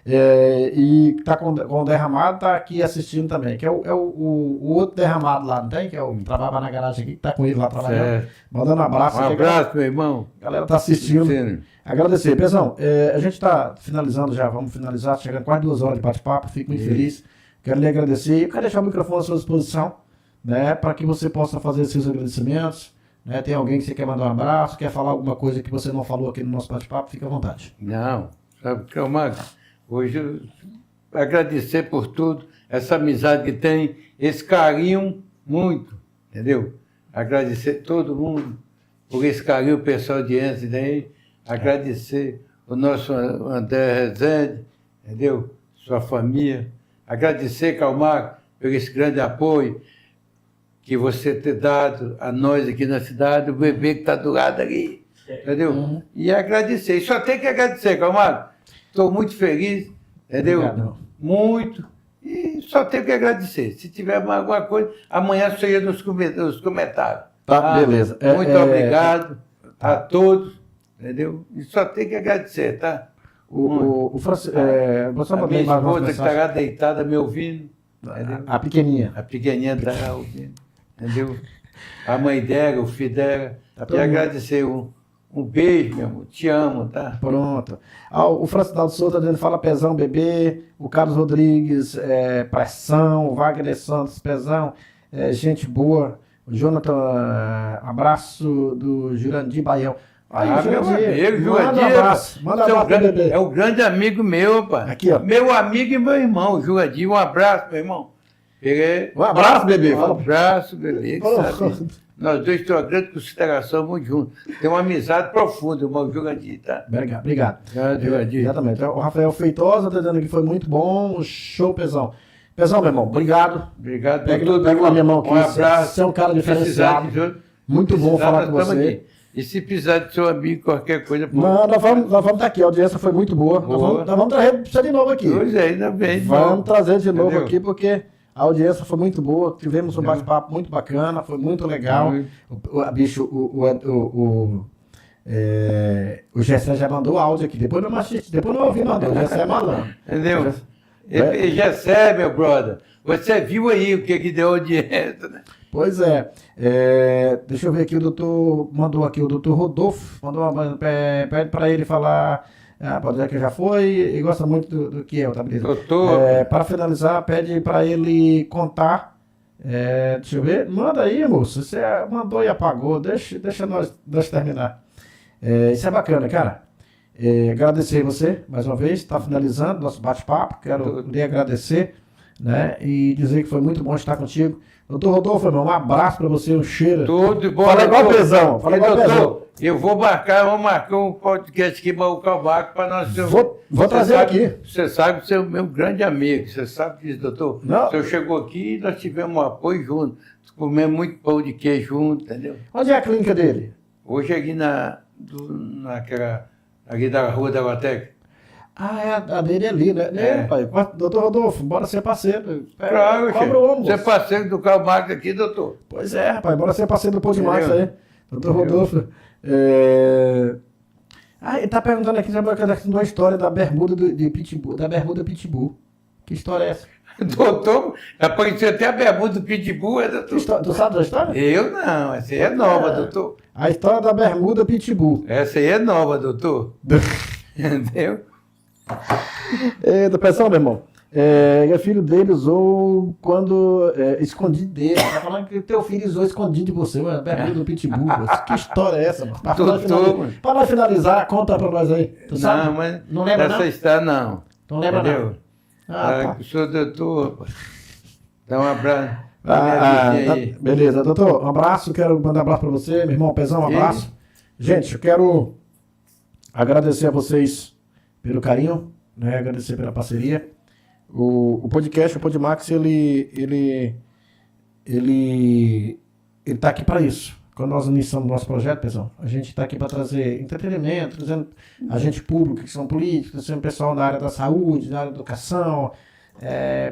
E tá com o derramado, tá aqui assistindo também, que é o outro derramado lá, não tem? Que é o que trabalha na garagem aqui, que tá com ele lá trabalhando. Certo. Mandando um abraço. Um abraço, meu irmão. A galera tá assistindo. Sim. Agradecer. Pezão, a gente tá finalizando já, vamos finalizar, chegando quase 2 horas de bate-papo, fico muito feliz. Quero lhe agradecer. Eu quero deixar o microfone à sua disposição, né, para que você possa fazer seus agradecimentos. Né? Tem alguém que você quer mandar um abraço, quer falar alguma coisa que você não falou aqui no nosso bate-papo, fica à vontade. Não, sabe que é hoje eu agradecer por tudo, essa amizade que tem, esse carinho muito, entendeu? Agradecer todo mundo por esse carinho, o pessoal de Ense daí, agradecer o nosso André Rezende, entendeu? Sua família, agradecer, Calmar, por esse grande apoio que você ter dado a nós aqui na cidade, o bebê que está do lado ali, entendeu? E agradecer, só tem que agradecer, Calmar. Estou muito feliz, entendeu? Obrigado. Muito. E só tenho que agradecer. Se tiver mais alguma coisa, amanhã sou eu nos comentários. Tá, beleza. Muito obrigado a todos, entendeu? E só tenho que agradecer, tá? Você A mandou minha mais uma esposa que mensagem. estará deitada me ouvindo, entendeu? A pequenininha. A pequenininha estará ouvindo, entendeu? A mãe dela, o filho dela. todo E mundo. agradecer um beijo, meu amor. Te amo, tá? Pronto. O Francisco Souza dizendo, fala Pezão, bebê. O Carlos Rodrigues, Pressão. O Wagner Santos, Pezão. Gente boa. O Jonathan, abraço do Jurandir Baião. Aí, Meu amigo, manda um Jurandir. abraço. Manda um Você é um abraço pro grande- bebê. É um grande amigo meu, pai. Aqui, ó. Meu amigo e meu irmão, Jurandir. Um abraço, meu irmão. Um abraço, bebê. Um Fala. abraço, bebê. que Fala. sabe? Nós dois temos uma grande consideração, muito juntos. Tem uma amizade profunda, irmão Jurandir, tá? Obrigado. Jurandir. Exatamente. O Rafael Feitosa tá dizendo que foi muito bom. Show, Pezão. Pezão, meu irmão, obrigado. Obrigado por Pega tudo. na minha mão aqui. Um abraço. Você é um cara diferenciado. Precisar de- Muito bom precisar, falar com nós estamos você. aqui. E se precisar de seu amigo, qualquer coisa... pô, Não, nós vamos estar aqui, a audiência foi muito boa. Boa. Nós vamos trazer você de novo aqui. Hoje ainda bem. Vamos trazer de novo Entendeu? aqui, porque a audiência foi muito boa. Tivemos um Entendeu? bate-papo muito bacana, foi muito legal. Muito. Bicho, O Gessé já mandou áudio aqui. Depois não ouvi, não. O Gessé é malandro. Entendeu? Gessé, meu brother, você viu aí o que deu audiência, né? Pois é. Deixa eu ver aqui, o doutor mandou aqui, o doutor Rodolfo, pede para ele falar, pode dizer que já foi, e gosta muito do que é, tá beleza? Doutor. Para finalizar, pede para ele contar, deixa eu ver, manda aí, moço, você mandou e apagou, deixa nós terminar. Isso é bacana, cara. Agradecer você, mais uma vez, está finalizando nosso bate-papo, quero lhe agradecer, né, e dizer que foi muito bom estar contigo. Doutor Rodolfo, irmão, um abraço para você, um cheiro. Tudo bom. Fala igual pesão. Fala igual pesão. Eu vou marcar um podcast aqui para o Calvaco para nós. Vou trazer aqui. Você sabe que você é o meu grande amigo. Você sabe disso, doutor? Não. O senhor chegou aqui e nós tivemos um apoio junto. Comemos muito pão de queijo junto, entendeu? Onde é a clínica dele? Hoje aqui aqui da Rua da Guateca. A dele é ali, né? Pai, doutor Rodolfo, bora ser parceiro. Claro, cobra o ombro. Você é parceiro do Karl Marx aqui, doutor? Pois é, rapaz, bora ser parceiro do Pão de Max aí. Doutor Rodolfo. Ele tá perguntando aqui sobre uma história da bermuda de Pitbull, da bermuda Pitbull. Que história é essa? Doutor, apareceu até a bermuda do Pitbull, doutor? Tu sabe da história? Eu não, essa aí é nova, doutor. A história da bermuda Pitbull. Essa aí é nova, doutor. Entendeu? Do pessoal, meu irmão, o filho dele usou quando escondido dele. Tá falando que teu filho usou escondido de você, mano. Bermuda do Pitbull. Que história é essa, mano? Para nós finalizar, conta pra nós aí. Tu sabe? Não, mas não lembra essa história não. Não lembra, entendeu? Tá. O senhor doutor, dá um abraço. Beleza, doutor, um abraço. Quero mandar um abraço pra você, meu irmão Pezão, um abraço. Gente, eu quero agradecer a vocês pelo carinho, né? Agradecer pela parceria. O podcast, o Podmax, ele tá aqui para isso. Quando nós iniciamos o nosso projeto, pessoal, a gente está aqui para trazer entretenimento, trazendo agente público, que são políticos, trazendo pessoal na área da saúde, na área da educação,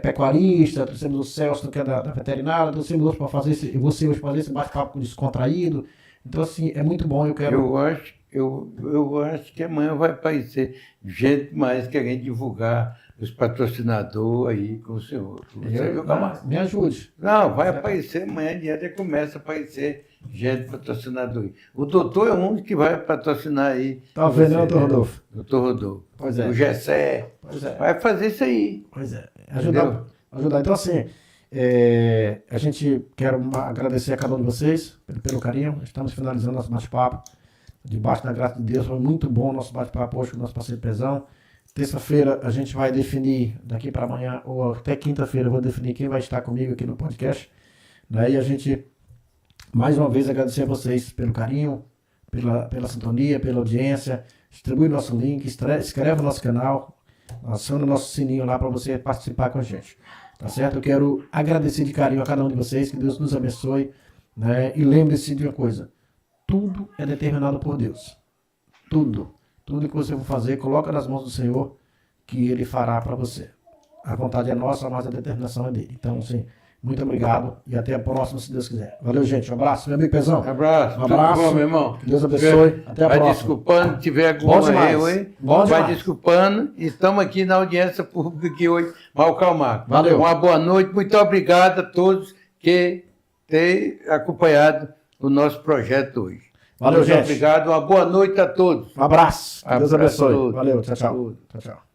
pecuarista, trouxemos o Celso, que é da veterinária, trouxemos outros para fazer você hoje fazer esse bate-papo descontraído. Então, assim, é muito bom, Eu acho que amanhã vai aparecer gente mais querendo divulgar os patrocinadores aí com o senhor. Me ajude. Não, vai aparecer amanhã, dia começa a aparecer gente patrocinador aí. O doutor é um que vai patrocinar aí. Tá vendo, doutor Rodolfo? Doutor Rodolfo. Pois é. O Gessé. Pois é. Vai fazer isso aí. Pois é. Ajudar. Então, assim, a gente quer agradecer a cada um de vocês pelo carinho. Estamos finalizando nosso bate-papo. Debaixo da graça de Deus, foi muito bom o nosso bate-papo hoje com o nosso parceiro Pezão. Terça-feira a gente vai definir, daqui para amanhã, ou até quinta-feira, eu vou definir quem vai estar comigo aqui no podcast. E a gente, mais uma vez, agradecer a vocês pelo carinho, pela sintonia, pela audiência. Distribui nosso link, inscreve no nosso canal, aciona o nosso sininho lá para você participar com a gente. Tá certo? Eu quero agradecer de carinho a cada um de vocês, que Deus nos abençoe. E lembre-se de uma coisa. Tudo é determinado por Deus. Tudo que você for fazer, coloca nas mãos do Senhor, que Ele fará para você. A vontade é nossa, mas a determinação é dele. Então, sim, muito obrigado e até a próxima, se Deus quiser. Valeu, gente. Um abraço, meu amigo Pezão. Abraço. Um abraço. Tudo bom, meu irmão. Que Deus abençoe. Até a próxima. Vai desculpando, se tiver alguma erro aí. Vai desculpando. Estamos aqui na audiência pública aqui hoje, Malcalmar. Valeu. Uma boa noite. Muito obrigado a todos que têm acompanhado o nosso projeto hoje. Valeu, gente. Obrigado. Uma boa noite a todos. Um abraço. Que Deus abençoe. Valeu. Tchau, tchau. Tchau, tchau.